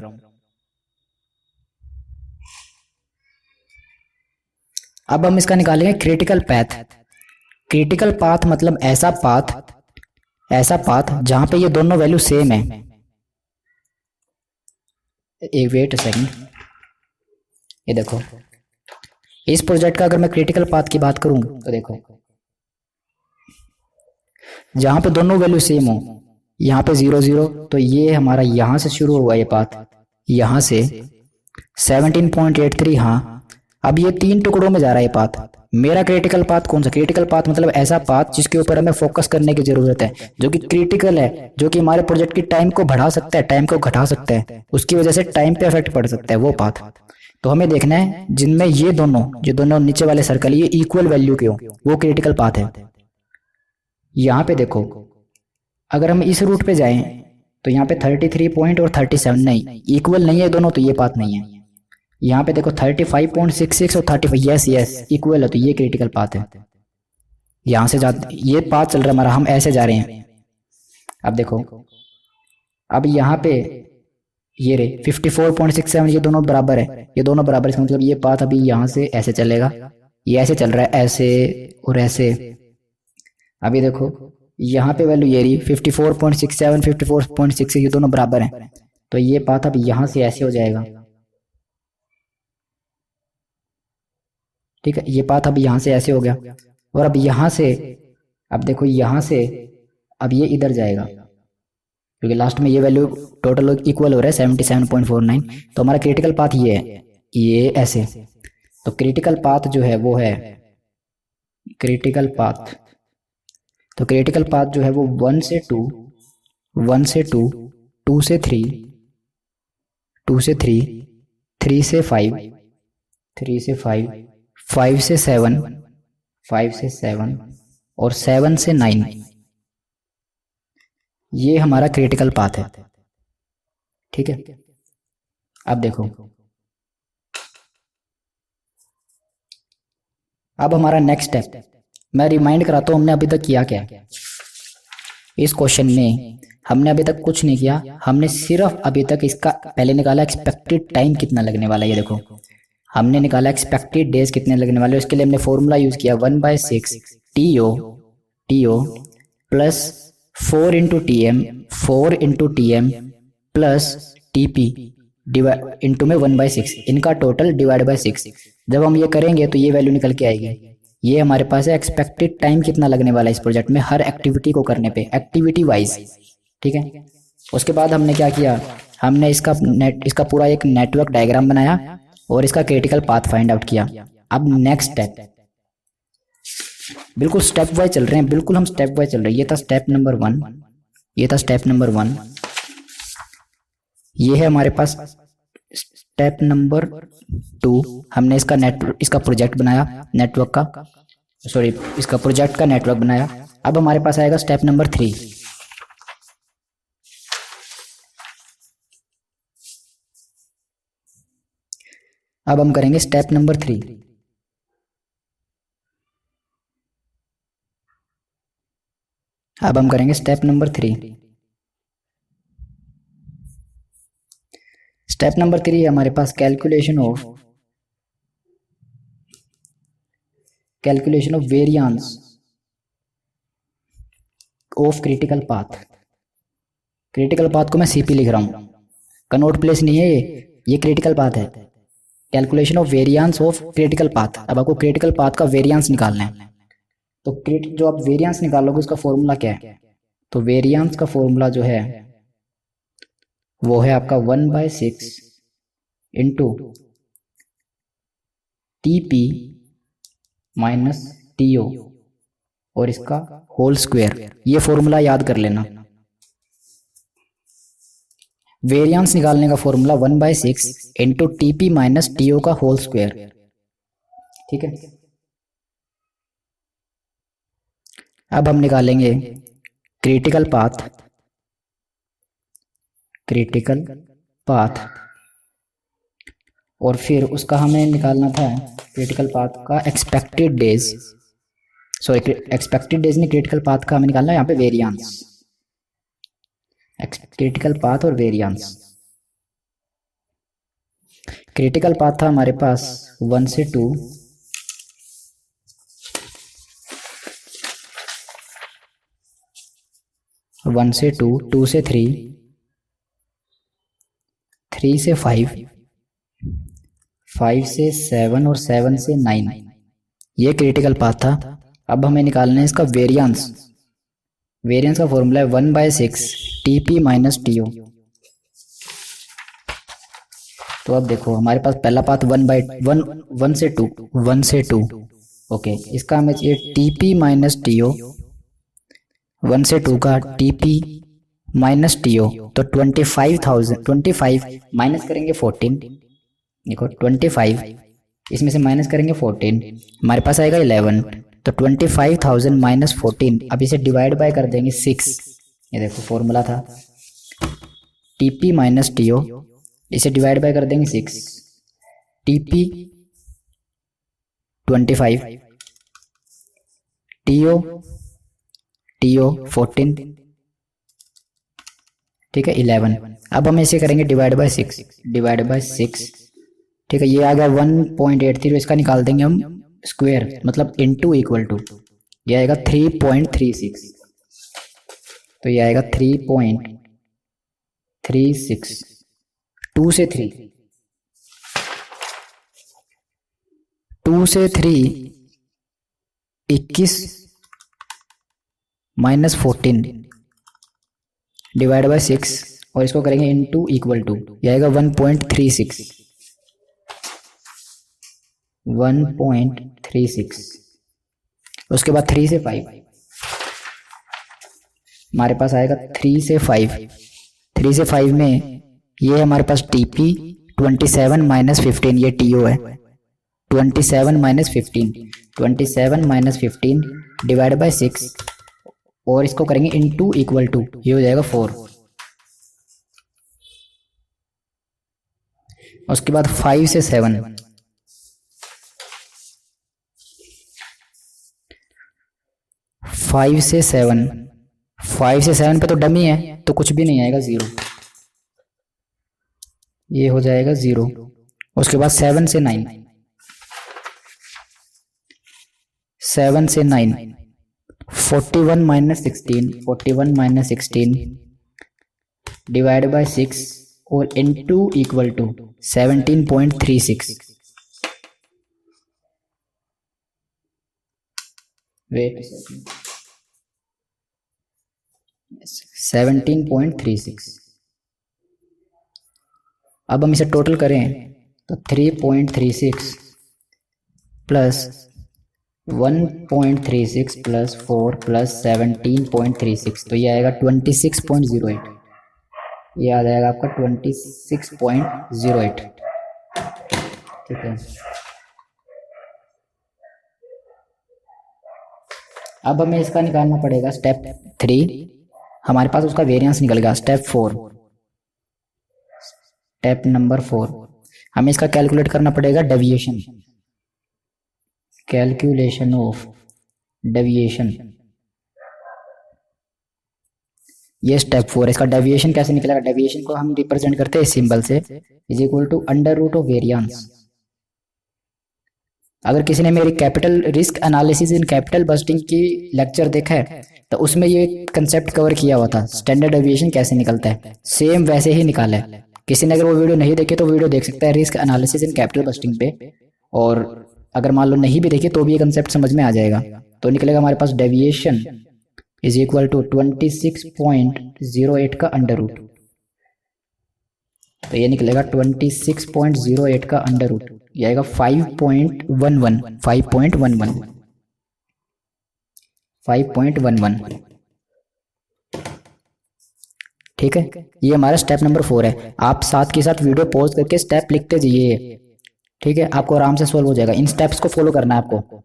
[SPEAKER 1] अब हम इसका निकालेंगे क्रिटिकल पाथ। क्रिटिकल पाथ मतलब ऐसा पाथ जहां पे ये दोनों वैल्यू सेम है। एक वेट सेकंड, ये देखो इस प्रोजेक्ट का अगर मैं क्रिटिकल पाथ की बात करूं तो देखो जहां पे दोनों वैल्यू सेम हो, यहाँ पे 0 0, तो ये हमारा यहां से शुरू हुआ ये पाथ, यहां से 17.83। हाँ, अब ये 3 टुकड़ों में जा रहा है ये पाथ। मेरा क्रिटिकल पाथ कौन सा? क्रिटिकल पाथ मतलब ऐसा पाथ जिसके ऊपर हमें फोकस करने की जरूरत है, जो कि क्रिटिकल है, जो कि हमारे प्रोजेक्ट की टाइम को बढ़ा सकता है, टाइम को घटा सकता है, उसकी वजह से टाइम पे इफेक्ट पड़ सकता है, वो पाथ। तो हमें देखना है जिनमें ये दोनों, जो दोनों नीचे वाले सर्कल ये इक्वल वैल्यू के हो, वो क्रिटिकल पाथ है। यहाँ पे देखो, अगर हम इस रूट पे जाएं तो यहाँ पे 33 पॉइंट और 37 नहीं, इक्वल नहीं है दोनों, तो ये पाथ नहीं है। यहाँ पे देखो 35.66 और 35, यस यस इक्वल है, तो ये क्रिटिकल पाथ है। यहाँ से जा, ये पाथ चल रहा है हमारा, हम ऐसे जा रहे हैं। अब देखो, अब यहाँ पे ये रे 54.67, ये दोनों बराबर है, ये दोनों बराबर, इसका मतलब ये पाथ अभी यहाँ से ऐसे चलेगा, ये ऐसे चल रहा है, ऐसे और ऐसे। अभी देखो यहाँ पे वैल्यू ये रही 54.67, 54.66, ये दोनों बराबर हैं, तो ये पाथ अब यहाँ से ऐसे हो जाएगा। ठीक है, ये पाथ अब यहाँ से ऐसे हो गया, और अब यहाँ से, अब देखो यहाँ से अब ये इधर जाएगा, क्योंकि लास्ट में ये वैल्यू टोटल इक्वल हो रहा है 77.49, तो हमारा क्रिटिकल पाथ ये है, ये ऐसे। तो क्रिटिकल पाथ जो है वो है क्रिटिकल पाथ, तो क्रिटिकल पाथ जो है वो 1 से 2, 1 से 2, 2 से 3, 2 से 3, 3 से 5, 3 से 5, 5 से 7, 5 से 7 और 7 से 9, ये हमारा क्रिटिकल पाथ है। ठीक है, अब देखो, अब हमारा नेक्स्ट स्टेप, मैं रिमाइंड कराता हूं हमने अभी तक किया क्या। इस क्वेश्चन में हमने अभी तक कुछ नहीं किया, हमने सिर्फ अभी तक इसका पहले निकाला एक्सपेक्टेड टाइम कितना लगने वाला है। ये देखो, हमने निकाला एक्सपेक्टेड डेज कितने लगने वाले, उसके लिए हमने फॉर्मूला यूज किया 1/6 TO plus 4 into TM plus TP into में 1/6, इनका टोटल डिवाइड बाय 6। जब हम ये करेंगे तो ये वैल्यू निकल के आएगी। ये हमारे पास है एक्सपेक्टेड टाइम कितना लगने वाला है इस प्रोजेक्ट में, हर एक्टिविटी को करने पे, एक्टिविटी वाइज। ठीक है, उसके बाद हमने क्या किया, हमने इसका पूरा एक नेटवर्क डायग्राम बनाया और इसका क्रिटिकल पाथ फाइंड आउट किया। अब नेक्स्ट स्टेप, बिल्कुल स्टेप वाइज चल रहे हैं, बिल्कुल हम स्टेप वाइज चल रहे हैं। ये था स्टेप नंबर 1, ये था स्टेप नंबर 1, ये है हमारे पास स्टेप नंबर 2। हमने इसका प्रोजेक्ट बनाया नेटवर्क का, सॉरी इसका प्रोजेक्ट का नेटवर्क बनाया। अब हमारे पास आएगा स्टेप नंबर 3। अब हम करेंगे स्टेप नंबर 3। अब हम करेंगे स्टेप नंबर 3। स्टेप नंबर 3 है हमारे पास calculation of variance of critical path. Critical path को मैं सीपी लिख रहा हूं, कनोट प्लेस नहीं है, ये क्रिटिकल पाथ है। Calculation of variance of critical path. अब आपको क्रिटिकल पाथ का वेरिएंस निकालना है, तो जो आप वेरिएंस निकालोगे उसका फॉर्मूला क्या है, तो वेरिएंस का फॉर्मूला जो है वो है आपका 1/6 इंटू टीपी माइनस टीओ और इसका होल स्क्वायर। ये फॉर्मूला याद कर लेना। वेरिएंस निकालने का formula 1/6 into TP minus TO का होल स्क्वायर। ठीक है, अब हम निकालेंगे क्रिटिकल पाथ और फिर उसका हमें निकालना था क्रिटिकल पाथ का expected days, sorry expected days नहीं, क्रिटिकल पाथ का हमें निकालना है यहाँ पे वेरिएंस, क्रिटिकल पाथ और वेरिएंस। क्रिटिकल पाथ था हमारे पास 1 से 2, 1 से 2, 2 से 3, 3 से 5, 5 से 7 और 7 से 9, ये क्रिटिकल पाथ था। अब हमें निकालना है इसका वेरिएंस। वेरिएंस का फॉर्मूला है 1/6 टीपी माइनस टीओ। तो अब देखो हमारे पास पहला पाथ 1/1 1 से 2 1 से 2 ओके, इसका हमें चाहिए टीपी माइनस टीओ, 1 से 2 का टीपी माइनस टीओ। तो 25 माइनस करेंगे 14, देखो 25 इसमें से माइनस करेंगे 14, हमारे पास आएगा 11। तो 25,000 माइनस 14, अब इसे डिवाइड बाय कर देंगे 6, ये देखो फॉर्मूला था टीपी माइनस टीओ, इसे डिवाइड बाय कर देंगे 6, टीपी 25, टीओ 14, ठीक है 11। अब हम इसे करेंगे डिवाइड बाय 6, ठीक है, ये आ गया 1.83, इसका निकाल देंगे हम स्क्वायर, मतलब इनटू इक्वल टू, ये आएगा 3.36, तो ये आएगा 3.36, 2 से 3, 2 से 3 21 माइनस 14 डिवाइड बाय 6, और इसको करेंगे इनटू इक्वल टू, ये आएगा 1.36, 1.36। उसके बाद 3 से 5, हमारे पास आएगा 3 से 5, 3 से 5 में ये हमारे पास टीपी 27 माइनस 15, ये टीओ है 27 माइनस 15, 27 माइनस 15 डिवाइड बाय 6, और इसको करेंगे इनटू इक्वल टू, ये हो जाएगा 4। उसके बाद 5 से 7, 5 से 7, 5 से 7 पे तो डमी है तो कुछ भी नहीं आएगा, 0, ये हो जाएगा 0। उसके बाद 7 से 9, 7 से 9 41 माइनस 16, 41 माइनस 16 डिवाइड बाय 6 और इनटू इक्वल टू 17.36, वेट 17.36। अब हम इसे टोटल करें तो 3.36 प्लस 1.36 प्लस 4 प्लस 17.36, तो ये आएगा 26.08, ये आ जाएगा आपका 26.08, ठीक है। अब हमें इसका निकालना पड़ेगा स्टेप 3, हमारे पास उसका वेरिएंस निकल गया। स्टेप 4, स्टेप नंबर 4, हमें इसका कैलकुलेट करना पड़ेगा डेविएशन, कैलकुलेशन ऑफ डेविएशन, ये स्टेप 4 है। इसका डेविएशन कैसे निकलेगा, डेविएशन को हम रिप्रेजेंट करते हैं इस सिंबल से, is equal to under root of variance. अगर किसी ने मेरी capital risk analysis in capital budgeting की लेक्चर देखा है तो उसमें ये कंसेप्ट कवर किया हुआ था, स्टैंडर्ड डेविएशन कैसे निकलता है, सेम वैसे ही निकाला है। किसी ने अगर वो वीडियो नहीं देखी तो वीडियो देख सकता है risk analysis in capital bursting पे, और अगर मान लो नहीं भी देखी तो भी ये कंसेप्ट समझ में आ जाएगा। तो निकलेगा हमारे पास डेविएशन इज इक्वल टू 26.08 का अंडर रूट, तो ये निकलेगा 26.08 का अंडर रूट, ये आएगा 5.11, ठीक है। ये हमारा स्टेप नंबर 4 है। आप साथ के साथ वीडियो पॉज करके स्टेप लिखते जाइए, ठीक है, आपको आराम से सॉल्व हो जाएगा। इन स्टेप्स को फॉलो करना है आपको।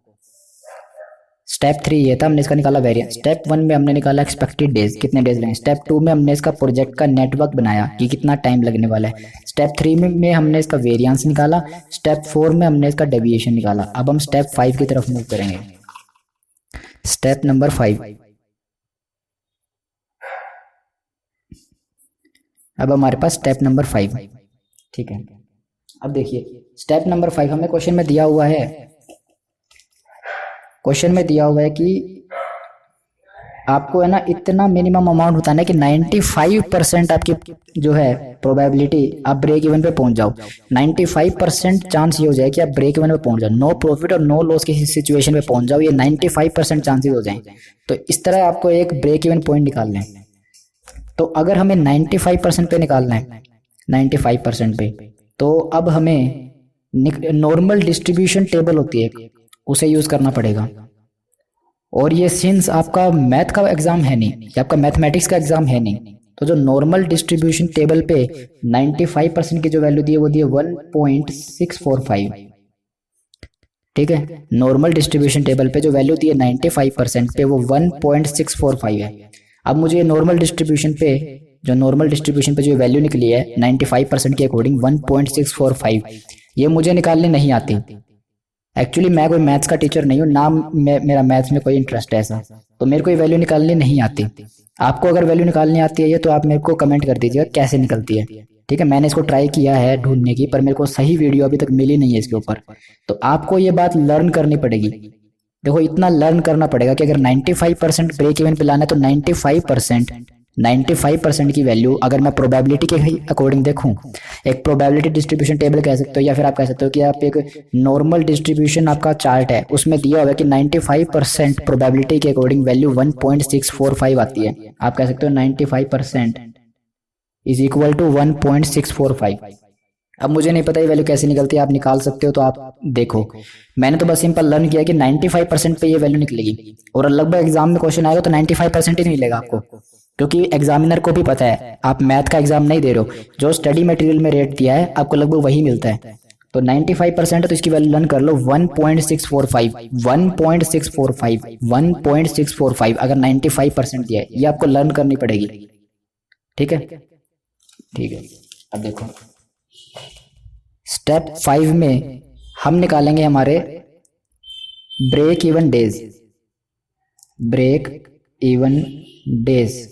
[SPEAKER 1] स्टेप 3 ये था, हमने इसका निकाला वेरिएंस। स्टेप 1 में हमने निकाला एक्सपेक्टेड डेज, कितने डेज लगेंगे। स्टेप 2 में हमने इसका प्रोजेक्ट का नेटवर्क बनाया कि कितना टाइम लगने वाला है। स्टेप 3 में हमने इसका वेरिएंस निकाला। स्टेप 4 में हमने इसका डेविएशन निकाला। अब हम स्टेप 5 की तरफ मूव करेंगे। स्टेप नंबर 5, अब हमारे पास स्टेप नंबर 5, ठीक है। अब देखिए स्टेप नंबर 5 हमें क्वेश्चन में दिया हुआ है, क्वेश्चन में दिया हुआ है कि आपको है ना इतना मिनिमम अमाउंट बताना है कि 95% आपकी जो है प्रोबेबिलिटी आप ब्रेक इवन पे पहुंच जाओ। 95% चांस ये हो जाए कि आप ब्रेक इवन पे पहुंच जाओ, नो प्रॉफिट और नो लॉस की सिचुएशन पे पहुंच जाओ, ये 95% चांसेस हो जाएं। तो इस तरह आपको एक ब्रेक इवन पॉइंट निकालना है। तो अगर हमें 95% पे निकालना है, 95% पे, तो अब हमें नॉर्मल डिस्ट्रीब्यूशन टेबल होती है, उसे यूज़ करना पड़ेगा। और ये सिंस आपका मैथ का एग्ज़ाम है नहीं, ये आपका मैथमेटिक्स का एग्ज़ाम है नहीं, तो जो नॉर्मल डिस्ट्रीब्यूशन टेबल पे 95% की जो वैल्यू दी है वो दी है 1.645। ठीक है, नॉर्मल डिस्ट्रीब्यूशन टेबल पे जो वैल्यू दी है 95% पे वो 1.645 है। अब मुझे नॉर्मल डिस्ट्रीब्यूशन पे जो वैल्यू निकली है 95% के अकॉर्डिंग 1.645, ये मुझे निकालने नहीं आती। एक्चुअली मैं कोई मैथ्स का टीचर नहीं हूँ ना, मेरा मैथ्स में कोई इंटरेस्ट है ऐसा, तो मेरे को ये वैल्यू निकालनी नहीं आती। आपको अगर वैल्यू निकालनी आती है ये तो आप मेरे को कमेंट कर दीजिएगा कैसे निकलती है। ठीक है, मैंने इसको ट्राई किया है ढूंढने की, पर मेरे को सही वीडियो अभी तक मिली नहीं है इसके ऊपर। तो आपको ये बात लर्न करनी पड़ेगी। देखो इतना लर्न करना पड़ेगा कि अगर 95% ब्रेक इवन पे लाना है तो 95% की वैल्यू अगर मैं प्रोबेबिलिटी के अकॉर्डिंग देखूं, एक प्रोबेबिलिटी डिस्ट्रीब्यूशन टेबल कह सकते हो, या फिर आप कह सकते हो कि आप एक नॉर्मल डिस्ट्रीब्यूशन आपका चार्ट है उसमें दिया होगा कि 95% प्रोबेबिलिटी के अकॉर्डिंग वैल्यू 1.645 आती है। आप कह सकते हो 95% इज इक्वल टू 1.645। अब मुझे नहीं पता ये वैल्यू कैसे निकलती है, आप निकाल सकते हो तो आप देखो। मैंने तो बस सिंपल लर्न किया कि 95% पे ये वैल्यू निकलेगी, और लगभग एग्जाम में क्वेश्चन आएगा तो 95% ही नहीं मिलेगा आपको, क्योंकि एग्जामिनर को भी पता है आप मैथ का एग्जाम नहीं दे रहे हो, जो स्टडी मटेरियल में रेट दिया है आपको लगभग वही मिलता है। तो 95% है तो इसकी वैल्यू लर्न कर लो 1.645, 1.645, 1.645 अगर 95% दिया है, ये आपको लर्न करनी पड़ेगी। ठीक है, ठीक है। अब देखो स्टेप 5 में हम निकालेंगे हमारे break even days, break even days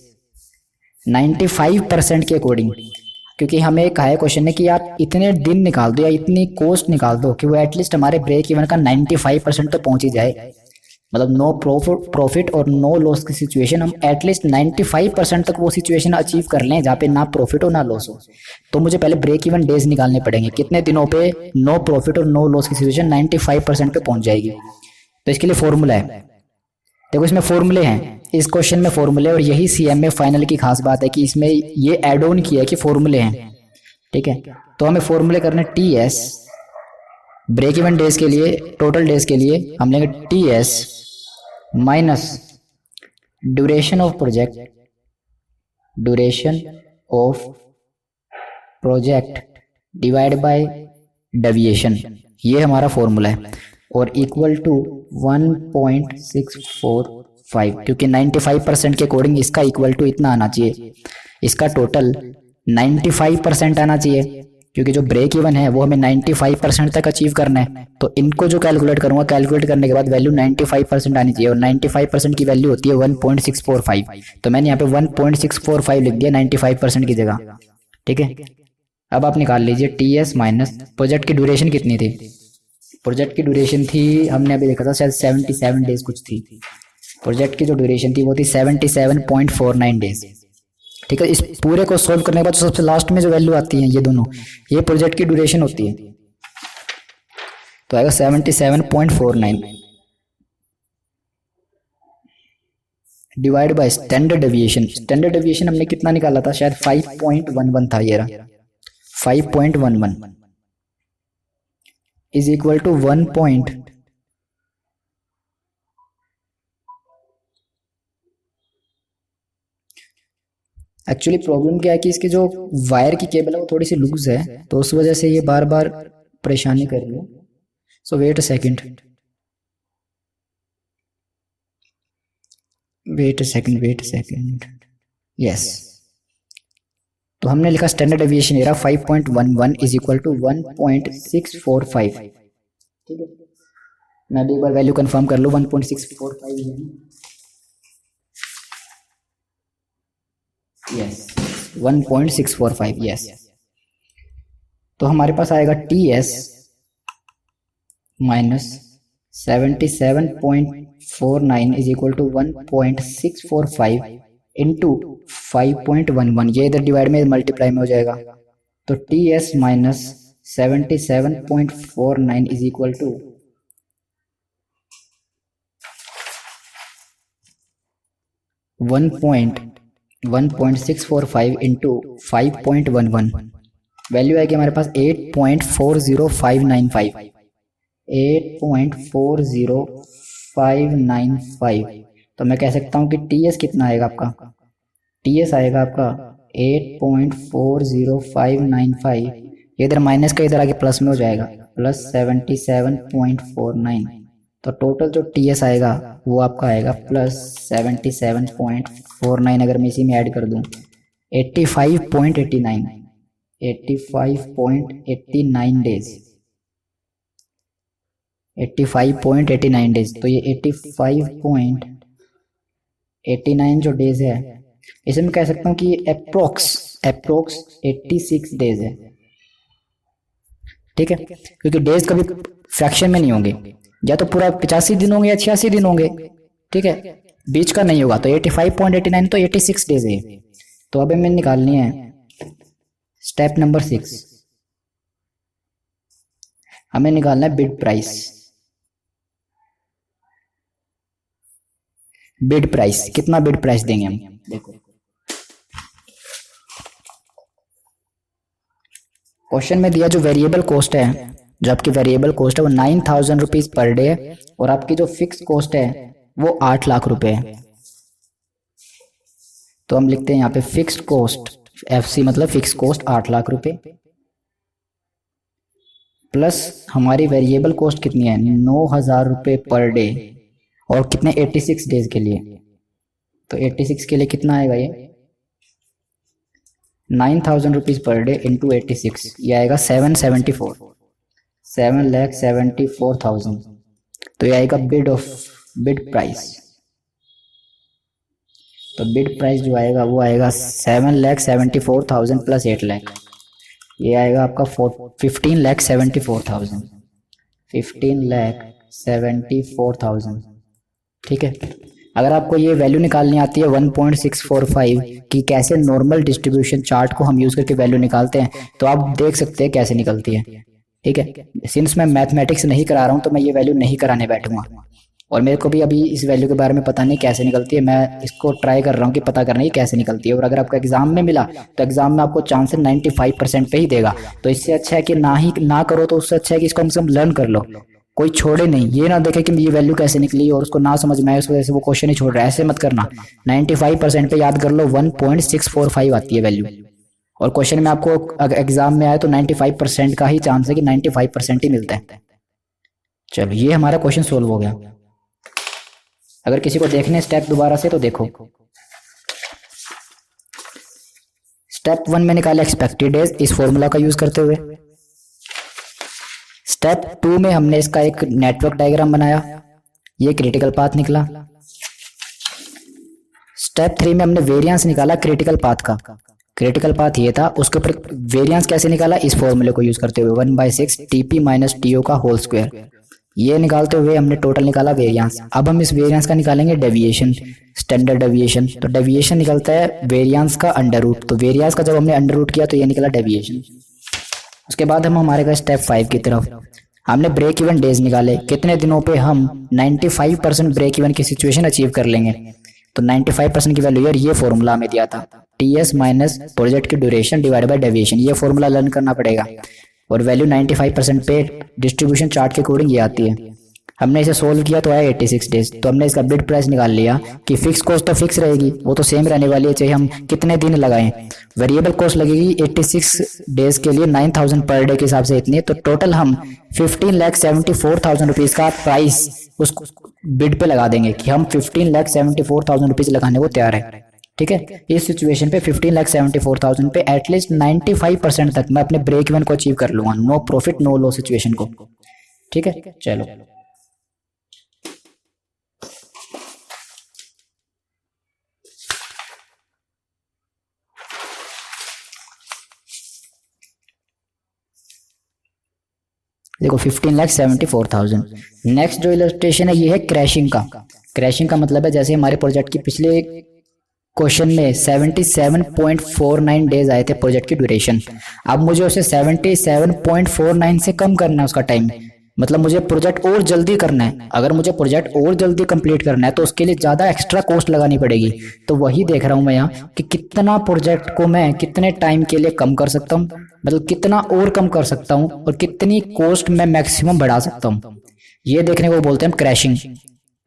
[SPEAKER 1] 95% के अकॉर्डिंग, क्योंकि हमें कहा है क्वेश्चन ने कि आप इतने दिन निकाल दो या इतनी कॉस्ट निकाल दो कि वो एटलीस्ट हमारे ब्रेक इवन का 95% तो पहुंच ही जाए। मतलब नो प्रॉफिट और नो लॉस की सिचुएशन हम एटलीस्ट 95% तक वो सिचुएशन अचीव कर लें जहाँ पे ना प्रॉफिट हो ना लॉस हो। तो मुझे पहले ब्रेक इवन डेज निकालने पड़ेंगे, कितने दिनों पे नो प्रॉफिट और नो लॉस की सिचुएशन 95% पे पहुंच जाएगी। तो इसके लिए फॉर्मूला है, देखो इसमें फॉर्मूले हैं, इस क्वेश्चन में फॉर्मूले, और यही सीएमए फाइनल की खास बात है कि इसमें ये एड ऑन किया है कि फॉर्मूले हैं। ठीक है, तो हमें फॉर्मूले करने टीएस ब्रेक इवन डेज के लिए, टोटल डेज के लिए हम लेंगे TS minus duration of project, duration of project divide by deviation, ये हमारा फॉर्मूला है, और इक्वल टू 1.645, क्योंकि 95% के अकॉर्डिंग इसका इक्वल टू इतना आना चाहिए, इसका टोटल 95% आना चाहिए, क्योंकि जो ब्रेक इवन है वो हमें 95% तक अचीव करना है। तो इनको जो कैलकुलेट करूंगा, कैलकुलेट करने के बाद वैल्यू 95% आनी चाहिए, और 95% की वैल्यू होती है 1.645, तो मैंने यहाँ पे 1.645 लिख दिया 95% की जगह। ठीक है, अब आप निकाल लीजिए टीएस माइनस प्रोजेक्ट की ड्यूरेशन कितनी थी। प्रोजेक्ट की ड्यूरेशन थी, हमने अभी देखा था शायद 77 डेज कुछ थी। प्रोजेक्ट की जो ड्यूरेशन थी वो थी 77.49 डेज। ठीक है, इस पूरे को सोल्व करने के बाद सबसे लास्ट में जो वैल्यू आती है ये दोनों, ये प्रोजेक्ट की ड्यूरेशन होती है, तो आएगा 77.49 divide by standard deviation. Standard deviation हमने कितना निकाला था, शायद 5.11 था, ये रहा 5.11 is equal to 1. Actually problem क्या है कि इसके जो वायर की केबल है वो थोड़ी सी लूज है, तो उस वजह से ये बार बार परेशानी कर रही है। So wait a second, yes, तो हमने लिखा standard deviation error 5.11 is equal to 1.645। ठीक है, मैं भी एक बार वैल्यू कंफर्म कर लूँ, 1.645 यस, 1.645 यस। तो हमारे पास आएगा TS minus 77.49 is equal to 1.645 into 5.11, ये इधर डिवाइड में मल्टीप्लाई में हो जाएगा, तो TS minus 77.49 is equal to 1.645 into 5.11, value आएगी हमारे पास 8.40595, 8.40595। तो मैं कह सकता हूँ कि TS कितना आएगा आपका, TS आएगा आपका 8.40595, इधर माइनस का इधर आगे प्लस में हो जाएगा, प्लस 77.49। तो टोटल जो TS आएगा वो आपका आएगा प्लस 77.49। अगर मैं इसी में ऐड कर दूं 85.89, 85.89 डेज, 85.89 डेज। तो ये 85.89 जो डेज है इसे मैं कह सकता हूँ कि ये अप्रोक्स 86 डेज है। ठीक है, क्योंकि डेज कभी फ्रैक्शन में नहीं होंगे, या तो पूरा 85 दिन होंगे या 86 दिन होंगे। ठीक है, बीच का नहीं होगा। तो 85.89 तो 86 डेज है। तो अब हमें निकालनी है स्टेप नंबर 6, हमें निकालना है बिड प्राइस। बिड प्राइस कितना बिड प्राइस देंगे हम, देखो क्वेश्चन में दिया जो वेरिएबल कॉस्ट है, जो आपकी वेरिएबल कॉस्ट है वो 9,000 रुपीज पर डे है, और आपकी जो फिक्स कॉस्ट है वो 8 लाख रुपए है। तो हम लिखते हैं यहाँ पे फिक्स्ड कॉस्ट, FC मतलब फिक्स कॉस्ट 8 लाख रुपए, प्लस हमारी वेरिएबल कॉस्ट कितनी है 9,000 रुपए पर डे, और कितने 86 डेज के लिए। तो 86 के लिए कितना आएगा ये 9,000 रुपीज पर डे इंटू 86, ये आएगा 774, 7,74,000। तो ये आएगा बिड प्राइस। तो बिड प्राइस जो आएगा वो आएगा 7,74,000 प्लस 8 लाख, ये आएगा आपका 15,74,000, 15,74,000। ठीक है, अगर आपको ये वैल्यू निकालनी आती है 1.645 की कैसे नॉर्मल डिस्ट्रीब्यूशन चार्ट को हम यूज करके वैल्यू निकालते हैं, तो आप देख सकते हैं कैसे निकलती है। ठीक है, सिंस मैं मैथमेटिक्स नहीं करा रहा हूँ तो मैं ये वैल्यू नहीं कराने बैठूंगा, और मेरे को भी अभी इस वैल्यू के बारे में पता नहीं कैसे निकलती है। मैं इसको ट्राई कर रहा हूँ कि पता करना है कैसे निकलती है, और अगर आपको एग्जाम में मिला तो एग्जाम में आपको चांसेस 95% पे ही देगा। तो इससे अच्छा है कि ना करो, तो उससे अच्छा है कि इसको कम से कम लर्न कर लो, कोई छोड़े नहीं। ये ना देखे कि ये वैल्यू कैसे निकली और उसको ना समझ में आए उस वजह से वो क्वेश्चन ही छोड़ रहा है, ऐसे मत करना। 95% पे याद कर लो 1.645 आती है वैल्यू, और क्वेश्चन में आपको अगर एग्जाम में आए तो 95% का ही चांस है कि 95% ही मिलता है। चलो ये हमारा क्वेश्चन सोल्व हो गया। अगर किसी को देखने स्टेप दोबारा से तो देखो, स्टेप 1 में निकाला एक्सपेक्टेड डेज इस फॉर्मूला का यूज करते हुए। स्टेप 2 में हमने इसका एक नेटवर्क डायग्राम बनाया, ये क्रिटिकल पाथ निकला। स्टेप 3 में हमने वेरिएंस निकाला क्रिटिकल पाथ का। क्रिटिकल पाथ ये था, उसके ऊपर वेरिएंस कैसे निकाला इस फॉर्मूले को यूज करते हुए 1/6 TP माइनस TO का होल स्क्वायर। ये निकालते हुए हमने टोटल निकाला वेरिएंस। अब हम इस वेरिएंस का निकालेंगे डेविएशन, स्टैंडर्ड डेविएशन। तो डेविएशन निकलता है वेरिएंस का अंडर रूट, तो वेरिएंस का जब हमने अंडर रूट किया तो ये निकला डेविएशन। उसके बाद हम हमारे स्टेप 5 की तरफ, हमने ब्रेक इवन डेज निकाले, कितने दिनों पे हम 95% ब्रेक इवन की सिचुएशन अचीव कर लेंगे। तो 95% की वैल्यू यार ये फॉर्मूला हमें दिया था, TS माइनस प्रोजेक्ट की ड्यूरेशन डिवाइड बाय डेविएशन। ये फॉर्मूला लर्न करना पड़ेगा, और वैल्यू 95% पे डिस्ट्रीब्यूशन चार्ट के अकॉर्डिंग ये आती है। हमने इसे सोल्व किया तो आया 86 डेज। तो हमने इसका बिड प्राइस निकाल लिया कि फिक्स कॉस्ट तो फिक्स रहेगी, वो तो सेम रहने वाली है चाहे हम कितने दिन लगाएं। वेरिएबल कॉस्ट लगेगी 86 डेज के लिए 9,000 पर डे के हिसाब से इतनी, तो टोटल हम 15,74,000 रुपीज का प्राइस उस बिड पे लगा देंगे कि हम 15,74,000 रुपीज लगाने को तैयार है। ठीक है, इस सिचुएशन पे 15,74,000 पे एटलीस्ट 95% तक मैं अपने ब्रेक इवन को अचीव कर लूंगा, no profit no loss situation को। ठीक है, चलो देखो 15,74,000। नेक्स्ट जो इलस्ट्रेशन है ये है क्रैशिंग का। क्रैशिंग का मतलब है जैसे हमारे प्रोजेक्ट की पिछले क्वेश्चन में 77.49 डेज आए थे प्रोजेक्ट की ड्यूरेशन, अब मुझे उसे 77.49 से कम करना है उसका टाइम। मतलब मुझे प्रोजेक्ट और जल्दी करना है, अगर मुझे प्रोजेक्ट और जल्दी कंप्लीट करना है तो उसके लिए ज़्यादा एक्स्ट्रा कॉस्ट लगानी पड़ेगी। तो वही देख रहा हूँ मैं यहाँ कि कितना प्रोजेक्ट को मैं कितने टाइम के लिए कम कर सकता हूँ, मतलब कितना और कम कर सकता हूँ, और कितनी कॉस्ट मैं मैक्सिमम बढ़ा सकता हूँ। ये देखने को बोलते हैं हम क्रैशिंग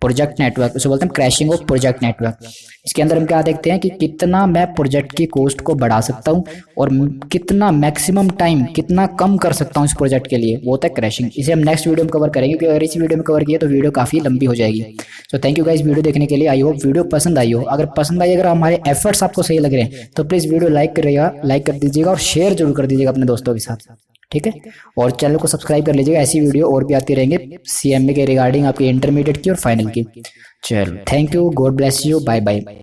[SPEAKER 1] प्रोजेक्ट नेटवर्क, उसे बोलते हैं क्रैशिंग ऑफ प्रोजेक्ट नेटवर्क। इसके अंदर हम क्या देखते हैं कि कितना मैं प्रोजेक्ट की कॉस्ट को बढ़ा सकता हूँ और कितना मैक्सिमम टाइम कितना कम कर सकता हूँ इस प्रोजेक्ट के लिए, वो होता है क्रैशिंग। इसे हम नेक्स्ट वीडियो में कवर करेंगे, क्योंकि अगर इस वीडियो में कवर किया तो वीडियो काफ़ी लंबी हो जाएगी। So thank you guys video देखने के लिए। आई होप वीडियो पसंद आई हो। अगर पसंद आई, अगर हमारे एफर्ट्स आपको सही लग रहे हैं तो प्लीज़ वीडियो लाइक कर दीजिएगा और शेयर जरूर कर दीजिएगा अपने दोस्तों के साथ, ठीक है। और चैनल को सब्सक्राइब कर लीजिएगा, ऐसी वीडियो और भी आती रहेंगे सीएमए के रिगार्डिंग, आपके इंटरमीडिएट की और फाइनल की। चलो thank you, God bless you, bye bye.